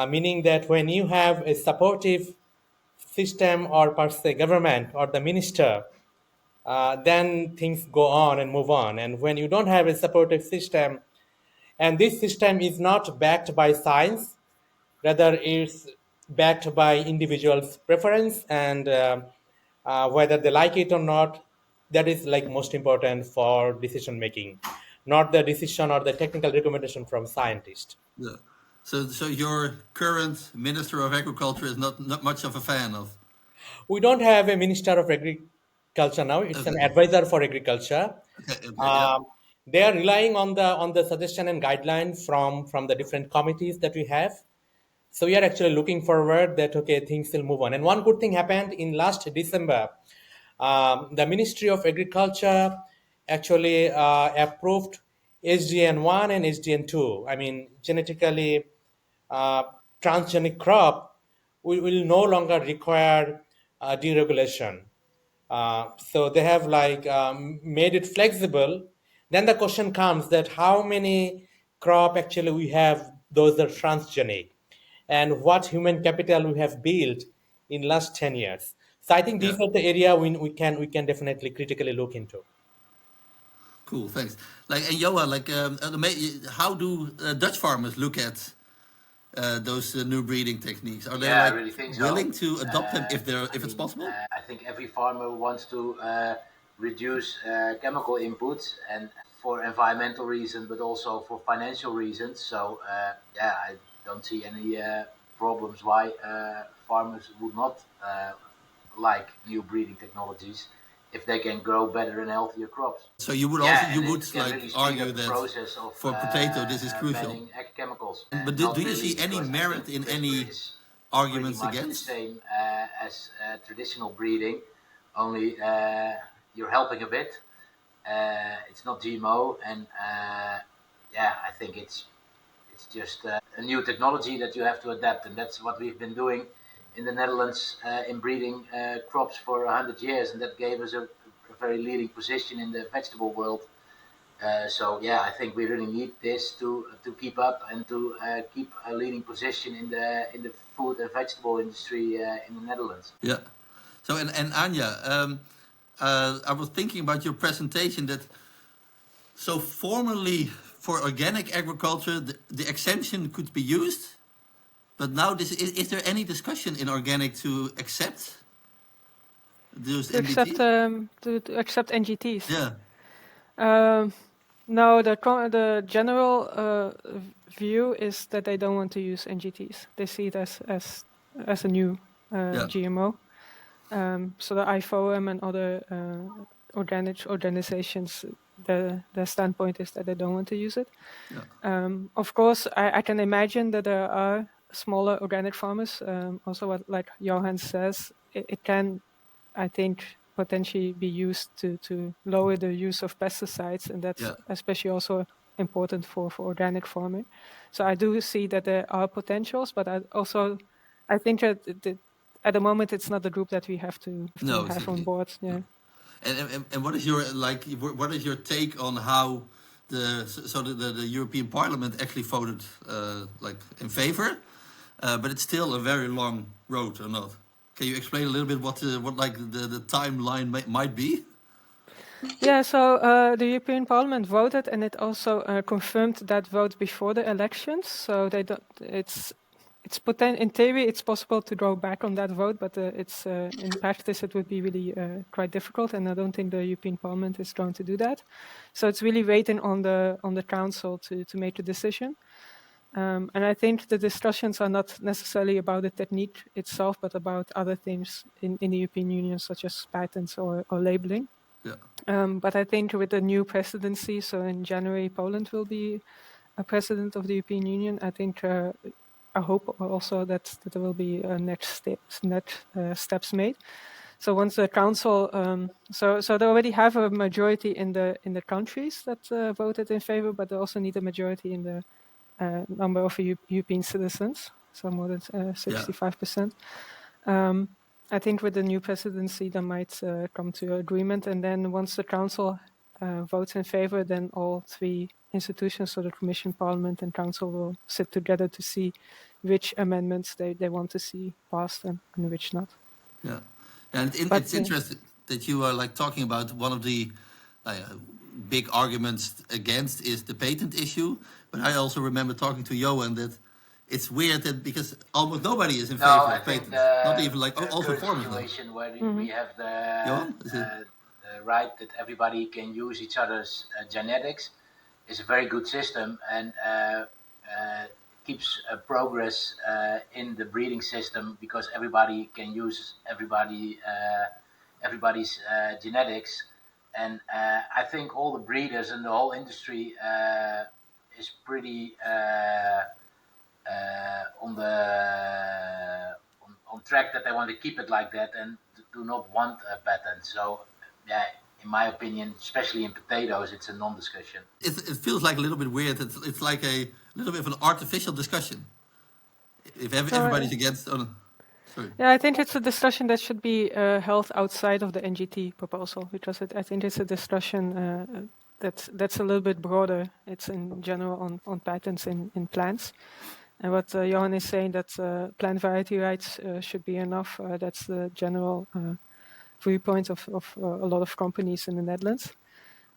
[SPEAKER 4] meaning that when you have a supportive system or per se government or the minister, then things go on and move on. And when you don't have a supportive system, and this system is not backed by science, rather it's backed by individuals' preference and whether they like it or not, that is like most important for decision making, not the decision or the technical recommendation from scientists.
[SPEAKER 1] Yeah. So your current Minister of Agriculture is not much of a fan of.
[SPEAKER 4] We don't have a Minister of Agriculture now. It's an advisor for agriculture. They are relying on the suggestion and guideline from the different committees that we have. So we are actually looking forward that, okay, things will move on. And one good thing happened in last December. The Ministry of Agriculture actually approved SDN1 and SDN2. I mean, genetically transgenic crop will no longer require deregulation. So they have like made it flexible. Then the question comes that how many crop actually we have those are transgenic, and what human capital we have built in last 10 years. So I think
[SPEAKER 1] Yeah.
[SPEAKER 4] these are the area we can definitely critically look into.
[SPEAKER 1] Cool. Thanks. Like, and Johan, like, how do Dutch farmers look at those new breeding techniques? Are they
[SPEAKER 3] Yeah, I
[SPEAKER 1] like
[SPEAKER 3] really think so.
[SPEAKER 1] willing to adopt them if it's possible?
[SPEAKER 3] I think every farmer wants to reduce chemical inputs, and for environmental reasons, but also for financial reasons. So yeah, I don't see any problems why farmers would not like new breeding technologies if they can grow better and healthier crops.
[SPEAKER 1] So you would
[SPEAKER 3] Yeah,
[SPEAKER 1] also
[SPEAKER 3] and it
[SPEAKER 1] would
[SPEAKER 3] can
[SPEAKER 1] like
[SPEAKER 3] really speed
[SPEAKER 1] argue
[SPEAKER 3] up the
[SPEAKER 1] that
[SPEAKER 3] process of
[SPEAKER 1] for potato this is crucial.
[SPEAKER 3] banning ag chemicals.
[SPEAKER 1] But do you see any merit in any arguments
[SPEAKER 3] pretty much
[SPEAKER 1] against?
[SPEAKER 3] the same as traditional breeding, only you're helping a bit. It's not GMO, and yeah, I think it's just a new technology that you have to adapt, and that's what we've been doing in the Netherlands in breeding crops for 100 years, and that gave us a very leading position in the vegetable world. So yeah, I think we really need this to keep up and to keep a leading position in the food and vegetable industry in the Netherlands.
[SPEAKER 1] Yeah. So and Anja, I was thinking about your presentation that so formerly for organic agriculture the exemption could be used, but now is there any discussion in organic to accept those NGTs?
[SPEAKER 2] To accept NGTs.
[SPEAKER 1] Yeah.
[SPEAKER 2] No, the general view is that they don't want to use NGTs. They see it as a new GMO. So the IFOM and other organic organizations, their standpoint is that they don't want to use it.
[SPEAKER 1] Yeah.
[SPEAKER 2] Of course, I can imagine that there are smaller organic farmers. Also, what like Johan says, it can, I think, potentially be used to lower the use of pesticides, and that's especially also important for organic farming. So I do see that there are potentials, but I think that at the moment it's not the group that we have to have on board. Yeah.
[SPEAKER 1] And what is your take on how the European Parliament actually voted like in favor, but it's still a very long road or not? Can you explain a little bit what like the timeline might be?
[SPEAKER 2] Yeah, so the European Parliament voted, and it also confirmed that vote before the elections. So they don't. In theory, it's possible to go back on that vote, but in practice it would be really quite difficult, and I don't think the European Parliament is going to do that. So it's really waiting on the Council to make a decision. And I think the discussions are not necessarily about the technique itself, but about other things in the European Union, such as patents or labeling.
[SPEAKER 1] Yeah.
[SPEAKER 2] But I think with the new presidency, so in January, Poland will be a president of the European Union. I think I hope also that there will be next steps made. So once the council, so they already have a majority in the countries that voted in favor, but they also need a majority in the number of European citizens, so more than 65%. I think with the new presidency, they might come to an agreement, and then once the council votes in favor, then all three institutions, so the Commission, Parliament, and Council, will sit together to see which amendments they want to see passed and which not.
[SPEAKER 1] Yeah, and it's interesting that you are like talking about one of the big arguments against is the patent issue. But I also remember talking to Johan that it's weird that because almost nobody is in favor of patents, not even like also farmers.
[SPEAKER 3] Situation where we have the right that everybody can use each other's genetics is a very good system, and keeps progress in the breeding system, because everybody can use everybody's genetics. And I think all the breeders and the whole industry is pretty on track that they want to keep it like that and do not want a patent. So yeah, in my opinion, especially in potatoes, it's a non-discussion.
[SPEAKER 1] It feels like a little bit weird. It's like a little bit of an artificial discussion. If everybody's against. Sorry.
[SPEAKER 2] Yeah, I think it's a discussion that should be held outside of the NGT proposal, because I think it's a discussion that's a little bit broader. It's in general on patents in plants. And what Johan is saying, that plant variety rights should be enough, that's the general viewpoint of a lot of companies in the Netherlands.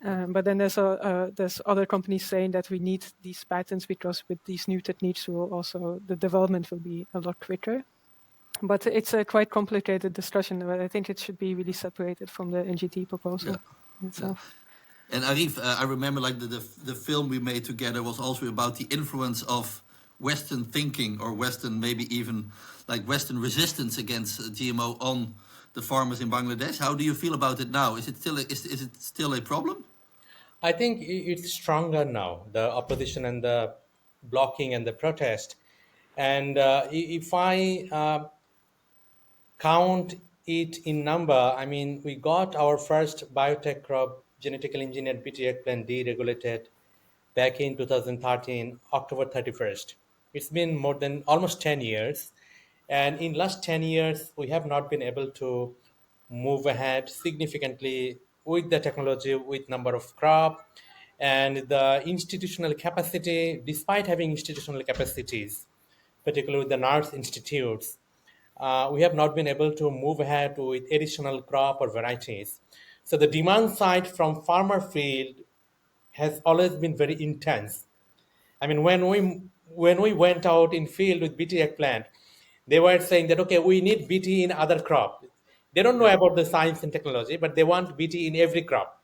[SPEAKER 2] But then there's other companies saying that we need these patents because with these new techniques, the development will be a lot quicker. But it's a quite complicated discussion, but I think it should be really separated from the NGT proposal itself.
[SPEAKER 1] And Arif, I remember like the film we made together was also about the influence of Western thinking, or Western, maybe even like Western resistance against GMO on the farmers in Bangladesh. How do you feel about it now? Is it still a problem?
[SPEAKER 4] I think it's stronger now, the opposition and the blocking and the protest. And if I count it in number, I mean, we got our first biotech crop, genetically engineered BT eggplant, deregulated back in 2013, October 31st. It's been more than almost 10 years. And in last 10 years, we have not been able to move ahead significantly with the technology, with number of crop and the institutional capacity. Despite having institutional capacities, particularly with the nurse institutes, we have not been able to move ahead with additional crop or varieties. So the demand side from farmer field has always been very intense. I mean, when we went out in field with BT eggplant, they were saying that okay, we need BT in other crop. They don't know
[SPEAKER 1] Yeah.
[SPEAKER 4] about the science and technology, but they want BT in every crop.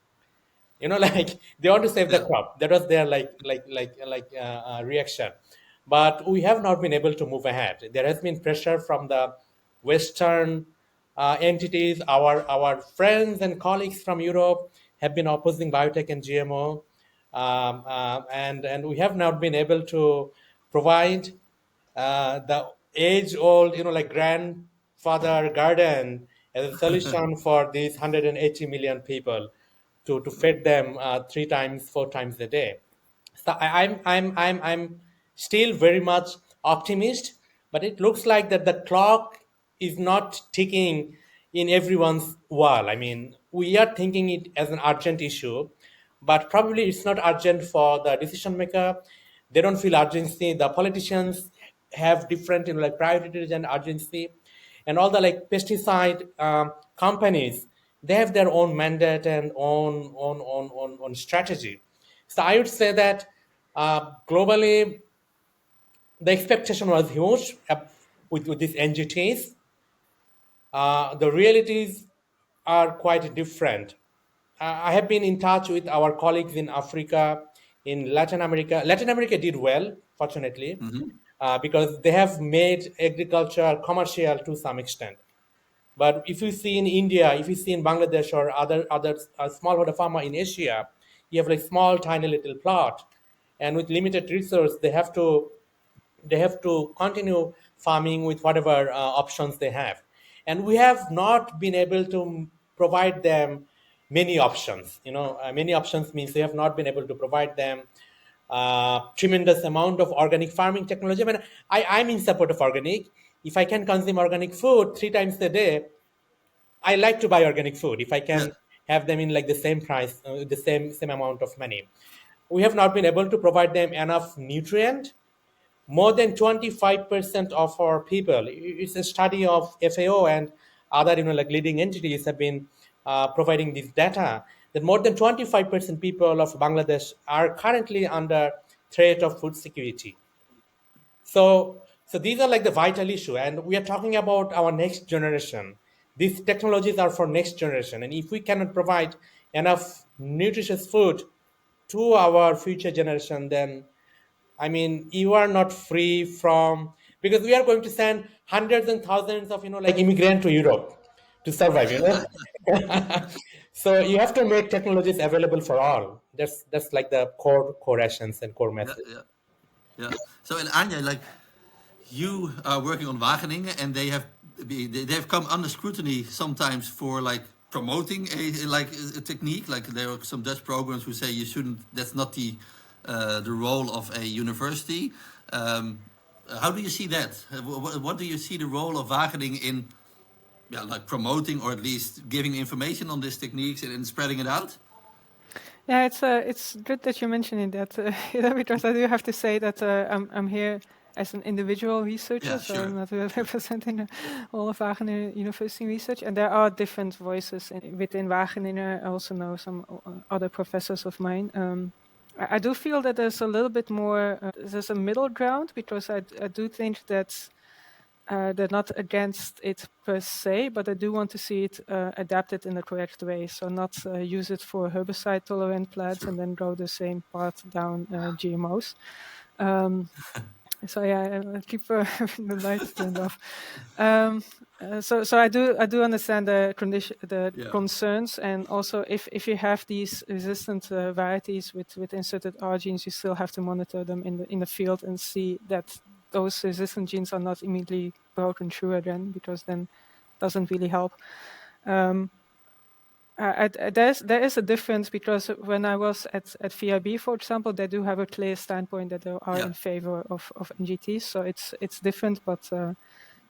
[SPEAKER 4] Like they want to save the
[SPEAKER 1] Yeah.
[SPEAKER 4] crop. That was their reaction. But we have not been able to move ahead. There has been pressure from the Western entities. Our friends and colleagues from Europe have been opposing biotech and GMO, and we have not been able to provide the age-old, like grandfather garden as a solution for these 180 million people to feed them 3 times, 4 times a day. So I'm still very much optimist, but it looks like that the clock is not ticking in everyone's wall. I mean, we are thinking it as an urgent issue, but probably it's not urgent for the decision maker. They don't feel urgency. The politicians have different, priorities and urgency, and all the pesticide companies, they have their own mandate and own strategy. So I would say that globally, the expectation was huge with these NGTs. The realities are quite different. I have been in touch with our colleagues in Africa, in Latin America. Latin America did well, fortunately, because they have made agriculture commercial to some extent. But if you see in India, if you see in Bangladesh or other smallholder farmer in Asia, you have like small, tiny little plot, and with limited resource, they have to continue farming with whatever options they have, and we have not been able to provide them many options. Many options means we have not been able to provide them tremendous amount of organic farming technology. I mean, I'm in support of organic. If I can consume organic food 3 times a day, I like to buy organic food if I
[SPEAKER 1] Yeah.
[SPEAKER 4] can have them in like the same price, the same amount of money. We have not been able to provide them enough nutrient. More than 25% of our people, it's a study of FAO and other leading entities have been providing this data, that more than 25% people of Bangladesh are currently under threat of food security. So these are like the vital issue, and we are talking about our next generation. These technologies are for next generation, and if we cannot provide enough nutritious food to our future generation, then I mean, you are not free from, because we are going to send hundreds and thousands of immigrants to Europe to survive. So you have to make technologies available for all. That's like the core essence and core
[SPEAKER 1] Yeah.
[SPEAKER 4] message.
[SPEAKER 1] Yeah. Yeah. So, and Anja, like you are working on Wageningen, and they have come under scrutiny sometimes for like promoting a technique. Like there are some Dutch programs who say you shouldn't. That's not the role of a university. How do you see that? What do you see the role of Wageningen in, like promoting or at least giving information on these techniques and spreading it out?
[SPEAKER 2] Yeah, it's good that you're mentioning that, because I do have to say that I'm here as an individual researcher,
[SPEAKER 1] Yeah,
[SPEAKER 2] so
[SPEAKER 1] sure.
[SPEAKER 2] I'm not representing all of Wageningen University research, and there are different voices within Wageningen. I also know some other professors of mine. I do feel that there's a little bit more, there's a middle ground, because I do think that they're not against it per se, but I do want to see it adapted in the correct way. So not use it for herbicide-tolerant plants and then go the same path down GMOs. So yeah, I keep the lights turned off. So I do understand the concerns, and also if you have these resistant varieties with inserted R genes, you still have to monitor them in the field and see that those resistant genes are not immediately broken through again, because then it doesn't really help. There is a difference, because when I was at VIB, for example, they do have a clear standpoint that they are in favor of NGTs. So it's different, but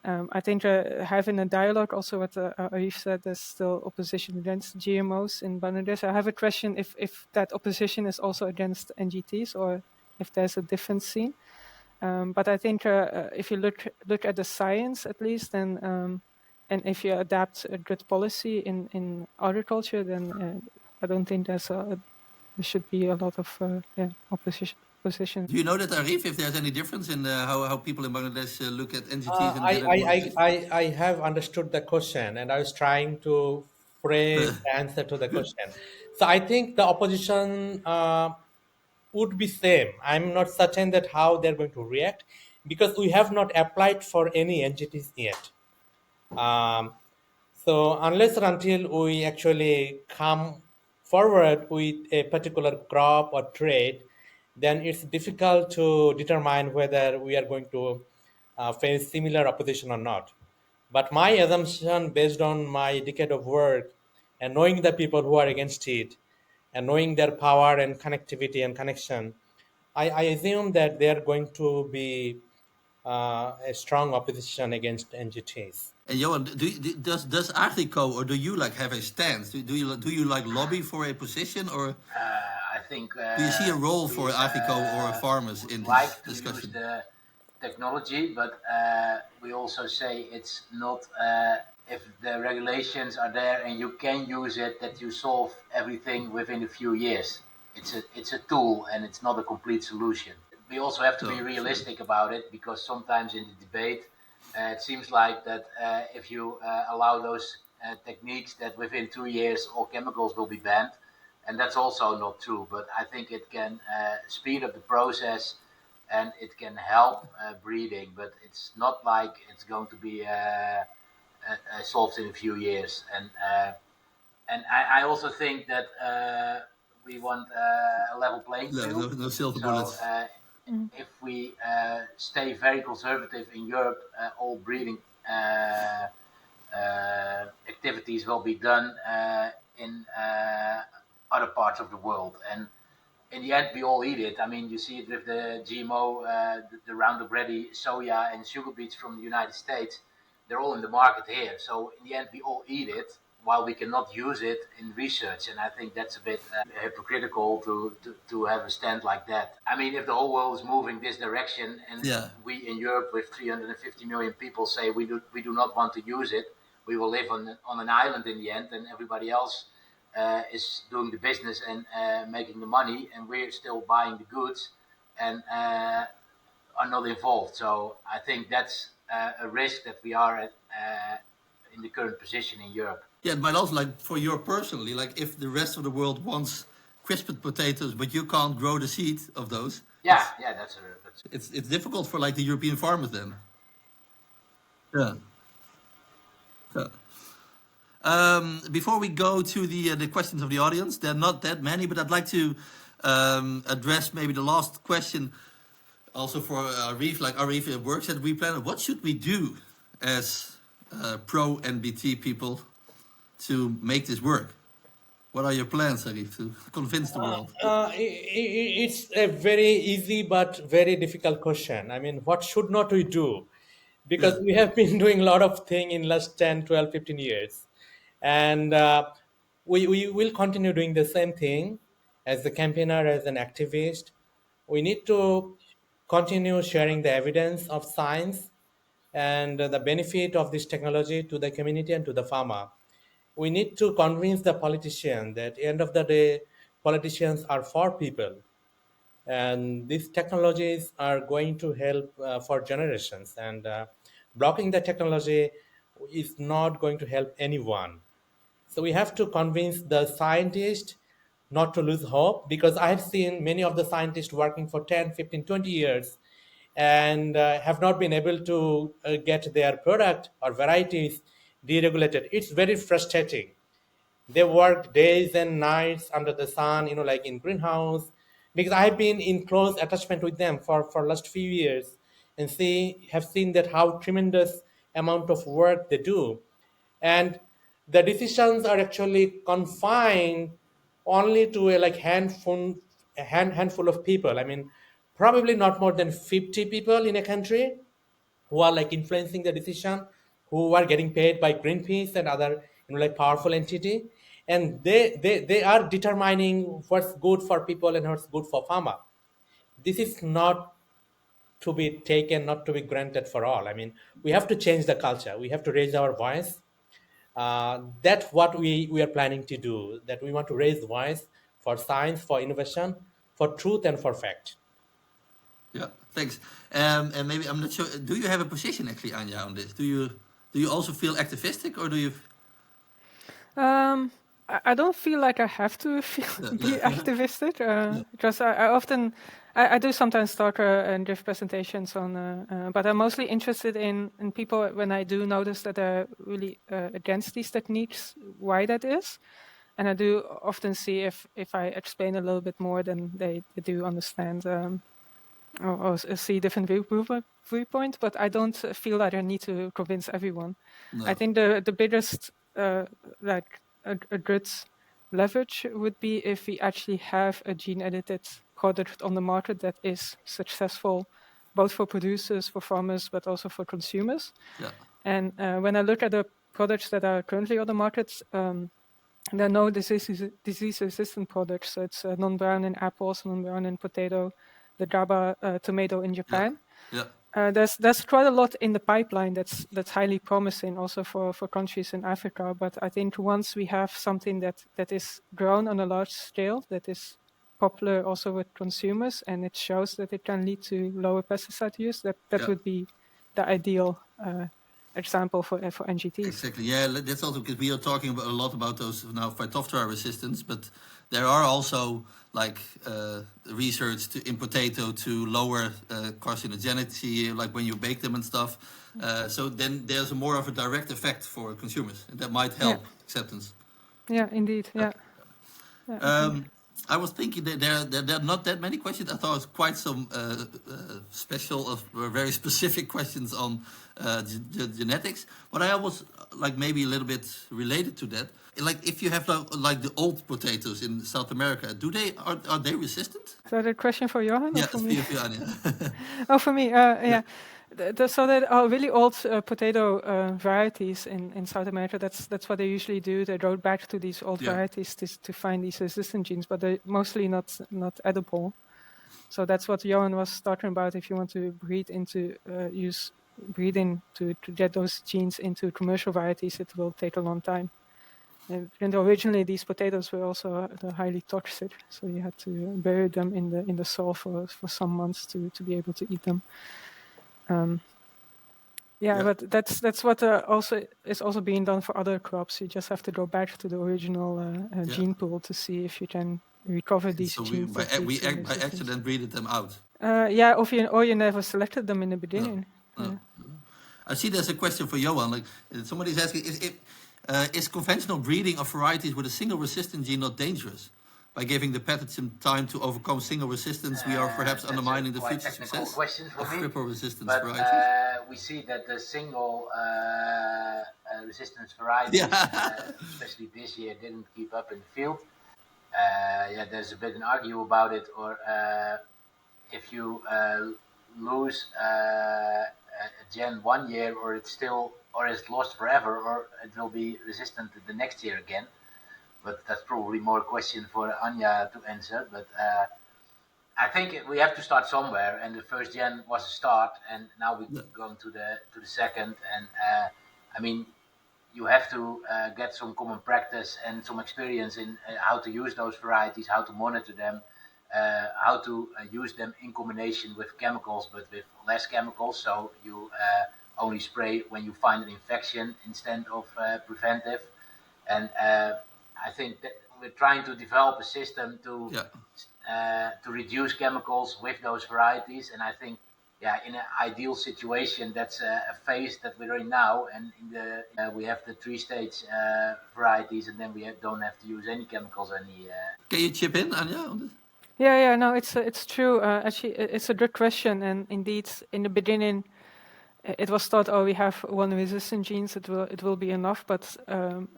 [SPEAKER 2] I think having a dialogue also with Arif said, there's still opposition against GMOs in Bangladesh. I have a question if that opposition is also against NGTs, or if there's a different scene. But I think if you look at the science at least, then and if you adapt a good policy in agriculture, then I don't think there should be a lot of opposition.
[SPEAKER 1] Do you know that, Arif, if there's any difference in how people in Bangladesh look at NGTs and genetic
[SPEAKER 4] I have understood the question, and I was trying to phrase the answer to the question. So I think the opposition would be same. I'm not certain that how they're going to react, because we have not applied for any NGTs yet. So unless or until we actually come forward with a particular crop or trait, then it's difficult to determine whether we are going to face similar opposition or not. But my assumption, based on my decade of work and knowing the people who are against it and knowing their power and connectivity and connection, I assume that they are going to be a strong opposition against NGTs.
[SPEAKER 1] And Johan, does Agrico, or do you like have a stance? Do you like lobby for a position, or
[SPEAKER 3] I think
[SPEAKER 1] do you see a role for Agrico or farmers in
[SPEAKER 3] like
[SPEAKER 1] this
[SPEAKER 3] to use
[SPEAKER 1] discussion?
[SPEAKER 3] the technology, but we also say it's not if the regulations are there and you can use it, that you solve everything within a few years. It's a tool and it's not a complete solution. We also have to be realistic about it, because sometimes in the debate it seems like that if you allow those techniques, that within 2 years all chemicals will be banned, and that's also not true. But I think it can speed up the process and it can help breeding, but it's not like it's going to be solved in a few years. And I also think that we want a level playing field.
[SPEAKER 1] No silver
[SPEAKER 3] So
[SPEAKER 1] bullets.
[SPEAKER 3] if we stay very conservative in Europe, all breeding activities will be done in other parts of the world. And in the end, we all eat it. I mean, you see it with the GMO, the Roundup Ready soya and sugar beets from the United States. They're all in the market here. So in the end, we all eat it, while we cannot use it in research. And I think that's a bit hypocritical to have a stand like that. I mean, if the whole world is moving this direction, and we in Europe with 350 million people say we do not want to use it, we will live on an island in the end, and everybody else is doing the business and making the money, and we're still buying the goods and are not involved. So I think that's a risk that we are at in the current position in Europe.
[SPEAKER 1] Yeah, but also like for you personally, like if the rest of the world wants crisped potatoes, but you can't grow the seed of those.
[SPEAKER 3] Yeah, that's
[SPEAKER 1] it's difficult for like the European farmers then. Yeah. Before we go to the questions of the audience, there are not that many, but I'd like to address maybe the last question also for Arif. Like Arif works at WEPLANET. What should we do as pro-NBT people to make this work? What are your plans, Arif, to convince the world?
[SPEAKER 4] It's a very easy but very difficult question. I mean, what should not we do? Because
[SPEAKER 1] Yeah,
[SPEAKER 4] we have been doing a lot of thing in last 10, 12, 15 years. And we will continue doing the same thing as a campaigner, as an activist. We need to continue sharing the evidence of science and the benefit of this technology to the community and to the farmer. We need to convince the politician that end of the day, politicians are for people, and these technologies are going to help for generations, and blocking the technology is not going to help anyone. So we have to convince the scientist not to lose hope, because I have seen many of the scientists working for 10, 15, 20 years and have not been able to get their product or varieties deregulated. It's very frustrating. They work days and nights under the sun, like in greenhouse, because I've been in close attachment with them for last few years, and have seen that how tremendous amount of work they do. And the decisions are actually confined only to a like handful of people. I mean, probably not more than 50 people in a country who are like influencing the decision, who are getting paid by Greenpeace and other like powerful entity, and they are determining what's good for people and what's good for farmer. This is not to be taken, not to be granted for all. I mean, we have to change the culture. We have to raise our voice. That's what we are planning to do. That we want to raise voice for science, for innovation, for truth, and for fact.
[SPEAKER 1] yeah. Thanks. And maybe I'm not sure. Do you have a position actually, Anja, on this? Do you also feel activistic, or do you?
[SPEAKER 2] I don't feel like I have to be activistic because I often I do sometimes talk and give presentations on, but I'm mostly interested in people when I do notice that they're really against these techniques, why that is. And I do often see if I explain a little bit more, then they do understand or see different viewpoints. But I don't feel that I need to convince everyone.
[SPEAKER 1] No.
[SPEAKER 2] I think the biggest like a good leverage would be if we actually have a gene-edited product on the market that is successful, both for producers, for farmers, but also for consumers.
[SPEAKER 1] Yeah.
[SPEAKER 2] And when I look at the products that are currently on the market, there are no disease-resistant products. So it's non-brown in apples, non-brown in potato, the Java tomato in Japan.
[SPEAKER 1] Yeah.
[SPEAKER 2] There's quite a lot in the pipeline that's highly promising also for countries in Africa. But I think once we have something that is grown on a large scale, that is popular also with consumers, and it shows that it can lead to lower pesticide use, that would be the ideal example for NGTs.
[SPEAKER 1] Exactly. Yeah, that's also because we are talking a lot about those now Phytophthora resistance, but there are also like research in potato to lower carcinogenity, like when you bake them and stuff. So then there's more of a direct effect for consumers, and that might help acceptance.
[SPEAKER 2] Yeah, indeed. Yeah.
[SPEAKER 1] I was thinking that there are not that many questions. I thought it was quite some special or very specific questions on genetics. But I was like maybe a little bit related to that. Like if you have like the old potatoes in South America, are they resistant?
[SPEAKER 2] Is that a question for Johan?
[SPEAKER 1] Yeah,
[SPEAKER 2] or for me?
[SPEAKER 1] for you, Anja.
[SPEAKER 2] Oh, for me, yeah. So there are really old potato varieties in South America. That's what they usually do. They go back to these old varieties to find these resistant genes, but they're mostly not edible. So that's what Johan was talking about. If you want to use breeding to get those genes into commercial varieties, it will take a long time. And originally these potatoes were also highly toxic, so you had to bury them in the soil for some months to be able to eat them. But that's what is also being done for other crops. You just have to go back to the original gene pool to see if you can recover these genes.
[SPEAKER 1] So we by accident breeded them out.
[SPEAKER 2] Or you never selected them in the beginning.
[SPEAKER 1] No. I see there's a question for Johan. Like somebody's asking, is conventional breeding of varieties with a single resistant gene not dangerous by giving the pathogen time to overcome single resistance, we are perhaps undermining the future success of triple resistance varieties?
[SPEAKER 3] We see that the single resistance varieties, especially this year, didn't keep up in the field. There's a bit an argue about it, or if you lose a gen 1 year, or it's lost forever, or it will be resistant the next year again. But that's probably more a question for Anja to answer. But I think we have to start somewhere, and the first gen was a start, and now we're going to the second. And I mean, you have to get some common practice and some experience in how to use those varieties, how to monitor them, how to use them in combination with chemicals, but with less chemicals. So you only spray when you find an infection instead of preventive. And I think that we're trying to develop a system to reduce chemicals with those varieties. And I think, in an ideal situation, that's a phase that we're in now. And in the we have the 3-stage varieties, and then we don't have to use any chemicals.
[SPEAKER 1] Can you chip in, Anja, on this?
[SPEAKER 2] Yeah, no, it's true. Actually, it's a good question, and indeed, in the beginning, it was thought, we have one resistant genes, it will be enough, but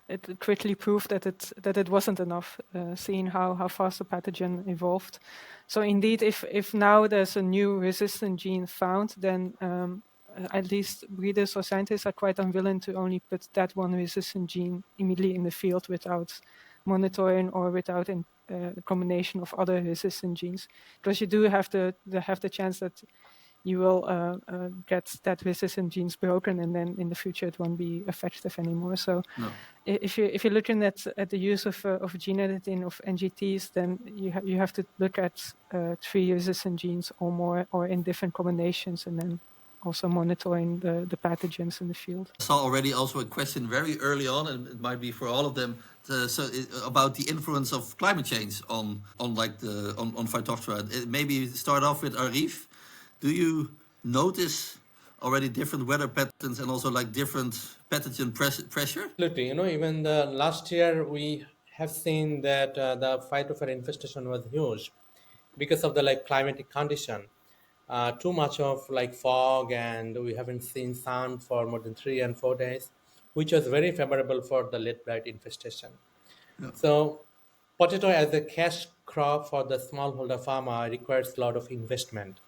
[SPEAKER 2] it quickly proved that it wasn't enough, seeing how fast the pathogen evolved. So indeed, if now there's a new resistant gene found, then at least breeders or scientists are quite unwilling to only put that one resistant gene immediately in the field without monitoring or without a combination of other resistant genes, because you do have the chance that you will get that resistant genes broken, and then in the future it won't be effective anymore. So if you're looking at the use of gene editing of NGTs, then you have to look at 3 resistant genes or more, or in different combinations, and then also monitoring the pathogens in the field.
[SPEAKER 1] I saw already also a question very early on, and it might be for all of them, about the influence of climate change on Phytophthora. Maybe start off with Arif. Do you notice already different weather patterns and also like different pathogen pressure?
[SPEAKER 4] Absolutely. Even the last year we have seen that the phytophthora infestation was huge because of the climatic condition. Too much of fog, and we haven't seen sun for more than 3 and 4 days, which was very favorable for the lead blight infestation. So potato as a cash crop for the smallholder farmer requires a lot of investment.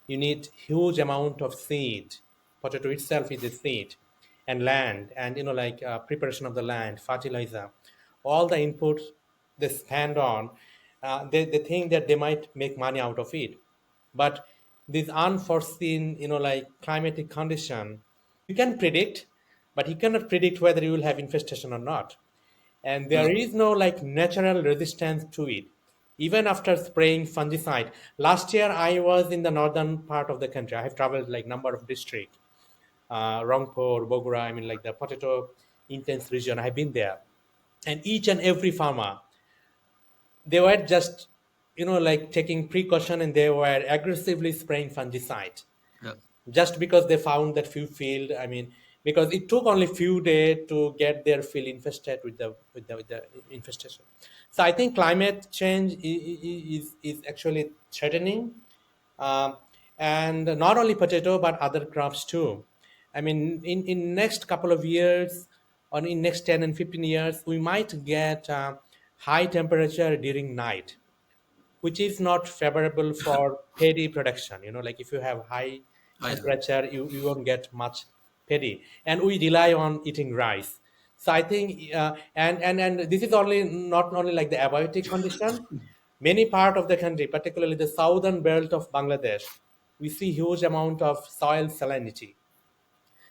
[SPEAKER 4] You need huge amount of seed. Potato itself is a seed, and land, and preparation of the land, fertilizer, all the inputs they spend on. They think that they might make money out of it, but this unforeseen, climatic condition, you can predict, but you cannot predict whether you will have infestation or not. And there is no natural resistance to it, even after spraying fungicide. Last year I was in the northern part of the country. I have traveled number of districts, Rangpur, Bogura, the potato intense region. I've been there, and each and every farmer, they were just taking precaution, and they were aggressively spraying fungicide, just because they found that few field. Because it took only few days to get their field infested with the infestation. So I think climate change is actually threatening, and not only potato but other crops too. In next couple of years, or in next 10 and 15 years, we might get high temperature during night, which is not favorable for paddy production. If you have high temperature, you won't get much paddy, and we rely on eating rice. So I think, and this is not only the abiotic condition. Many part of the country, particularly the southern belt of Bangladesh, we see huge amount of soil salinity.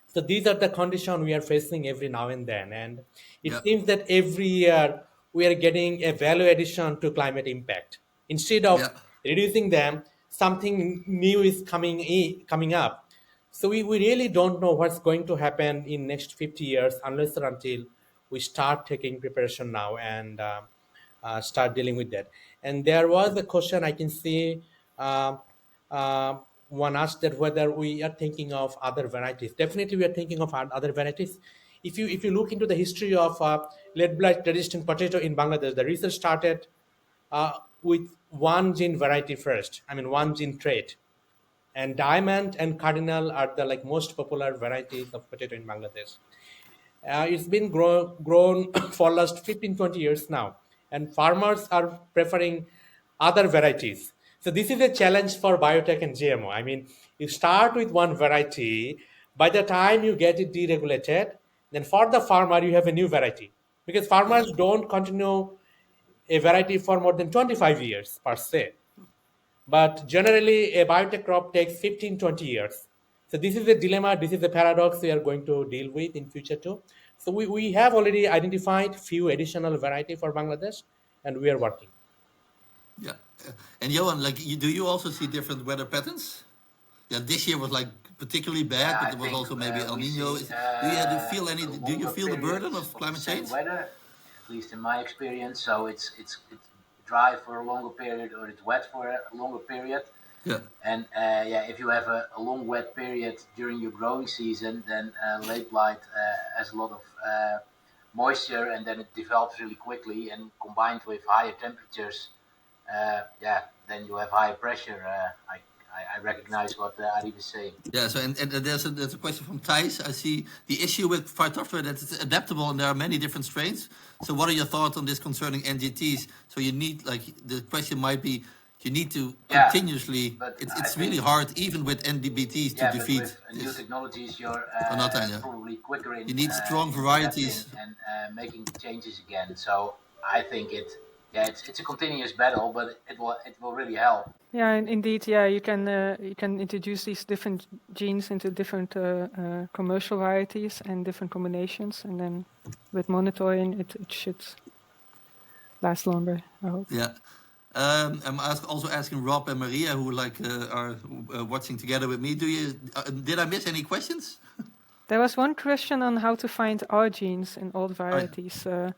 [SPEAKER 4] So these are the conditions we are facing every now and then. And it seems that every year we are getting a value addition to climate impact. Instead of reducing them, something new is coming up. So we really don't know what's going to happen in next 50 years unless or until we start taking preparation now and start dealing with that. And there was a question I can see, one asked that whether we are thinking of other varieties. Definitely we are thinking of other varieties. If you look into the history of lead blight resistant potato in Bangladesh, the research started with one gene variety first. I mean, one gene trait. And diamond and cardinal are the like most popular varieties of potato in Bangladesh. It's been grown for last 15, 20 years now, and farmers are preferring other varieties. So this is a challenge for biotech and GMO. I mean, you start with one variety, by the time you get it deregulated, then for the farmer, you have a new variety. Because farmers don't continue a variety for more than 25 years per se. But generally, a biotech crop takes 15, 20 years. So this is a dilemma, this is a paradox we are going to deal with in future too. So we have already identified few additional variety for Bangladesh, and we are working.
[SPEAKER 1] Yeah. And Johan, like, do you also see different weather patterns? Yeah, this year was like particularly bad,
[SPEAKER 3] Yeah,
[SPEAKER 1] but
[SPEAKER 3] I
[SPEAKER 1] there was
[SPEAKER 3] think
[SPEAKER 1] also maybe El
[SPEAKER 3] we
[SPEAKER 1] Nino.
[SPEAKER 3] see
[SPEAKER 1] Do you feel any? Do you
[SPEAKER 3] longer
[SPEAKER 1] feel the burden
[SPEAKER 3] periods
[SPEAKER 1] of
[SPEAKER 3] of the
[SPEAKER 1] climate
[SPEAKER 3] same
[SPEAKER 1] change?
[SPEAKER 3] weather, at least in my experience. So it's dry for a longer period or it's wet for a longer period.
[SPEAKER 1] Yeah.
[SPEAKER 3] And yeah, if you have a long wet period during your growing season, then late blight has a lot of moisture, and then it develops really quickly. And combined with higher temperatures, yeah, then you have higher pressure. I recognize what Arif is saying.
[SPEAKER 1] Yeah, so and there's a question from Thijs. I see the issue with Phytophthora that it's adaptable and there are many different strains. So what are your thoughts on this concerning NGTs? So you need, like, the question might be, you need to
[SPEAKER 3] Yeah,
[SPEAKER 1] continuously,
[SPEAKER 3] but I
[SPEAKER 1] it's
[SPEAKER 3] think
[SPEAKER 1] really hard even with NDBTs to
[SPEAKER 3] yeah, but
[SPEAKER 1] defeat
[SPEAKER 3] with new
[SPEAKER 1] this.
[SPEAKER 3] technologies, you're
[SPEAKER 1] Or not, Tanya.
[SPEAKER 3] probably quicker
[SPEAKER 1] You need strong
[SPEAKER 3] in adapting
[SPEAKER 1] varieties.
[SPEAKER 3] and making the changes again. So I think yeah, it's a continuous battle, but it will really help.
[SPEAKER 2] Yeah, and indeed, yeah, you can introduce these different genes into different commercial varieties and different combinations, and then with monitoring, it should last longer, I hope.
[SPEAKER 1] Yeah. I'm also asking Rob and Maria, who are watching together with me. Did I miss any questions?
[SPEAKER 2] There was one question on how to find R genes in old
[SPEAKER 1] Oh, yeah.
[SPEAKER 2] varieties.
[SPEAKER 1] Oh,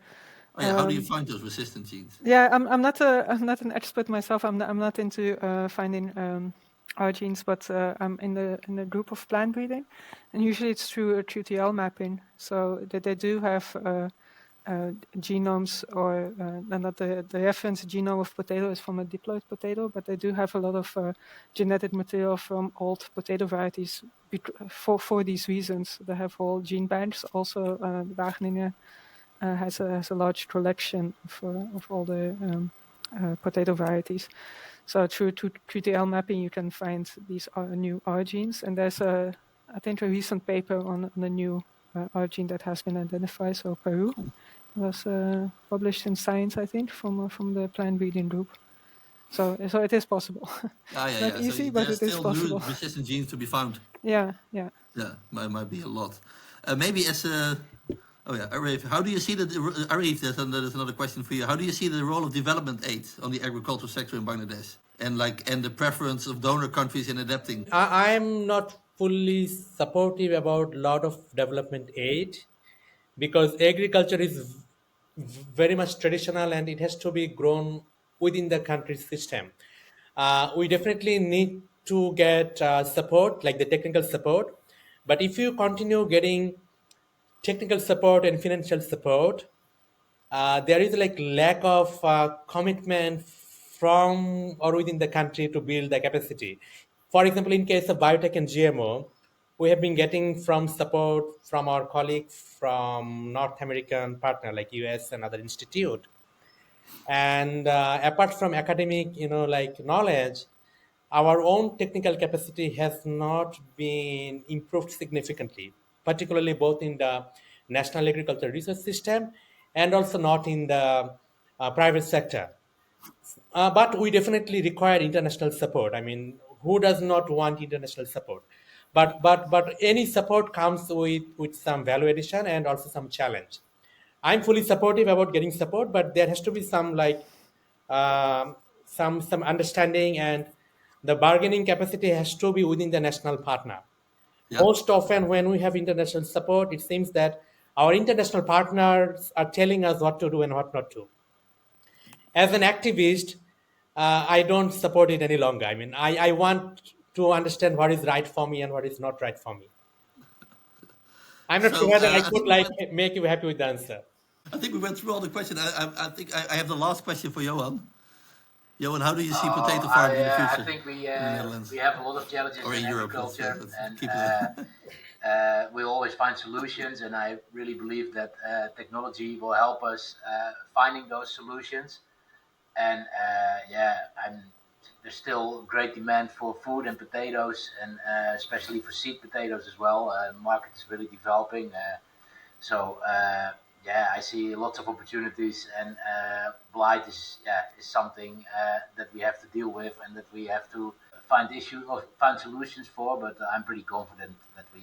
[SPEAKER 1] yeah. How do you find those resistant genes?
[SPEAKER 2] Yeah, I'm not an expert myself. I'm not into finding R genes, but I'm in the group of plant breeding, and usually it's through QTL mapping. So that they do have genomes, or not the reference genome of potato is from a diploid potato, but they do have a lot of genetic material from old potato varieties for these reasons. They have whole gene banks. Also, Wageningen has a large collection of all the potato varieties. So through QTL mapping, you can find these new R genes, and there's I think a recent paper on the new R gene that has been identified. So Peru was published in Science, I think, from the plant breeding group. So it is possible.
[SPEAKER 1] Ah,
[SPEAKER 2] It's
[SPEAKER 1] yeah,
[SPEAKER 2] not
[SPEAKER 1] yeah.
[SPEAKER 2] easy,
[SPEAKER 1] So
[SPEAKER 2] but
[SPEAKER 1] there's
[SPEAKER 2] it is
[SPEAKER 1] still
[SPEAKER 2] possible.
[SPEAKER 1] new resistant genes to be found.
[SPEAKER 2] Yeah.
[SPEAKER 1] Yeah, might be a lot. Maybe as a Arif, how do you see Arif? There's another question for you. How do you see the role of development aid on the agricultural sector in Bangladesh, and the preference of donor countries in adapting?
[SPEAKER 4] I'm not fully supportive about a lot of development aid, because agriculture is very much traditional and it has to be grown within the country's system. We definitely need to get support, like the technical support. But if you continue getting technical support and financial support, there is like lack of commitment from or within the country to build the capacity. For example, in case of biotech and GMO, we have been getting from support from our colleagues from North American partner like US and other institute. And apart from academic, like knowledge, our own technical capacity has not been improved significantly, particularly both in the national agricultural research system and also not in the private sector. But we definitely require international support. I mean, who does not want international support? But any support comes with some value addition and also some challenge. I'm fully supportive about getting support, but there has to be some some understanding, and the bargaining capacity has to be within the national partner.
[SPEAKER 1] Yeah,
[SPEAKER 4] Most often, when we have international support, it seems that our international partners are telling us what to do and what not to. As an activist, I don't support it any longer. I mean, I want to understand what is right for me and what is not right for me. I'm not sure
[SPEAKER 1] So
[SPEAKER 4] whether I
[SPEAKER 1] I
[SPEAKER 4] could
[SPEAKER 1] think
[SPEAKER 4] make you happy with the answer.
[SPEAKER 1] we went through all the questions. I think I have the last question for Johan. Johan, how do you see potato farming in the
[SPEAKER 3] I
[SPEAKER 1] future
[SPEAKER 3] think
[SPEAKER 1] in the Netherlands?
[SPEAKER 3] we have a lot of challenges
[SPEAKER 1] Or in
[SPEAKER 3] in
[SPEAKER 1] Europe, let's say.
[SPEAKER 3] agriculture,
[SPEAKER 1] Let's
[SPEAKER 3] and
[SPEAKER 1] keep it.
[SPEAKER 3] we always find solutions. And I really believe that technology will help us finding those solutions. And there's still great demand for food and potatoes, and especially for seed potatoes as well. The market is really developing. I see lots of opportunities, and blight is something that we have to deal with and that we have to find solutions for. But I'm pretty confident that we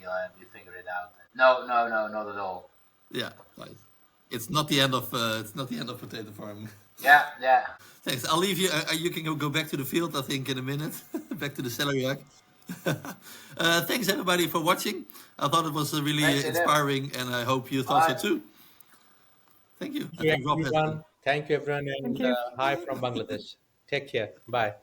[SPEAKER 3] figure it out. No, not at all.
[SPEAKER 1] Yeah, right. It's not the end of potato farming.
[SPEAKER 3] Yeah.
[SPEAKER 1] Thanks. I'll leave you. You can go back to the field, I think, in a minute. Back to the celeriac. Thanks everybody for watching. I thought it was really
[SPEAKER 3] Thanks,
[SPEAKER 1] inspiring, and I hope you thought so
[SPEAKER 3] Bye.
[SPEAKER 1] too. Thank you. I
[SPEAKER 4] Thank
[SPEAKER 1] think
[SPEAKER 4] you,
[SPEAKER 1] Rob has.
[SPEAKER 4] everyone. Thank you, everyone,
[SPEAKER 2] Thank
[SPEAKER 4] and
[SPEAKER 2] you.
[SPEAKER 4] hi from Bangladesh. Take care. Bye.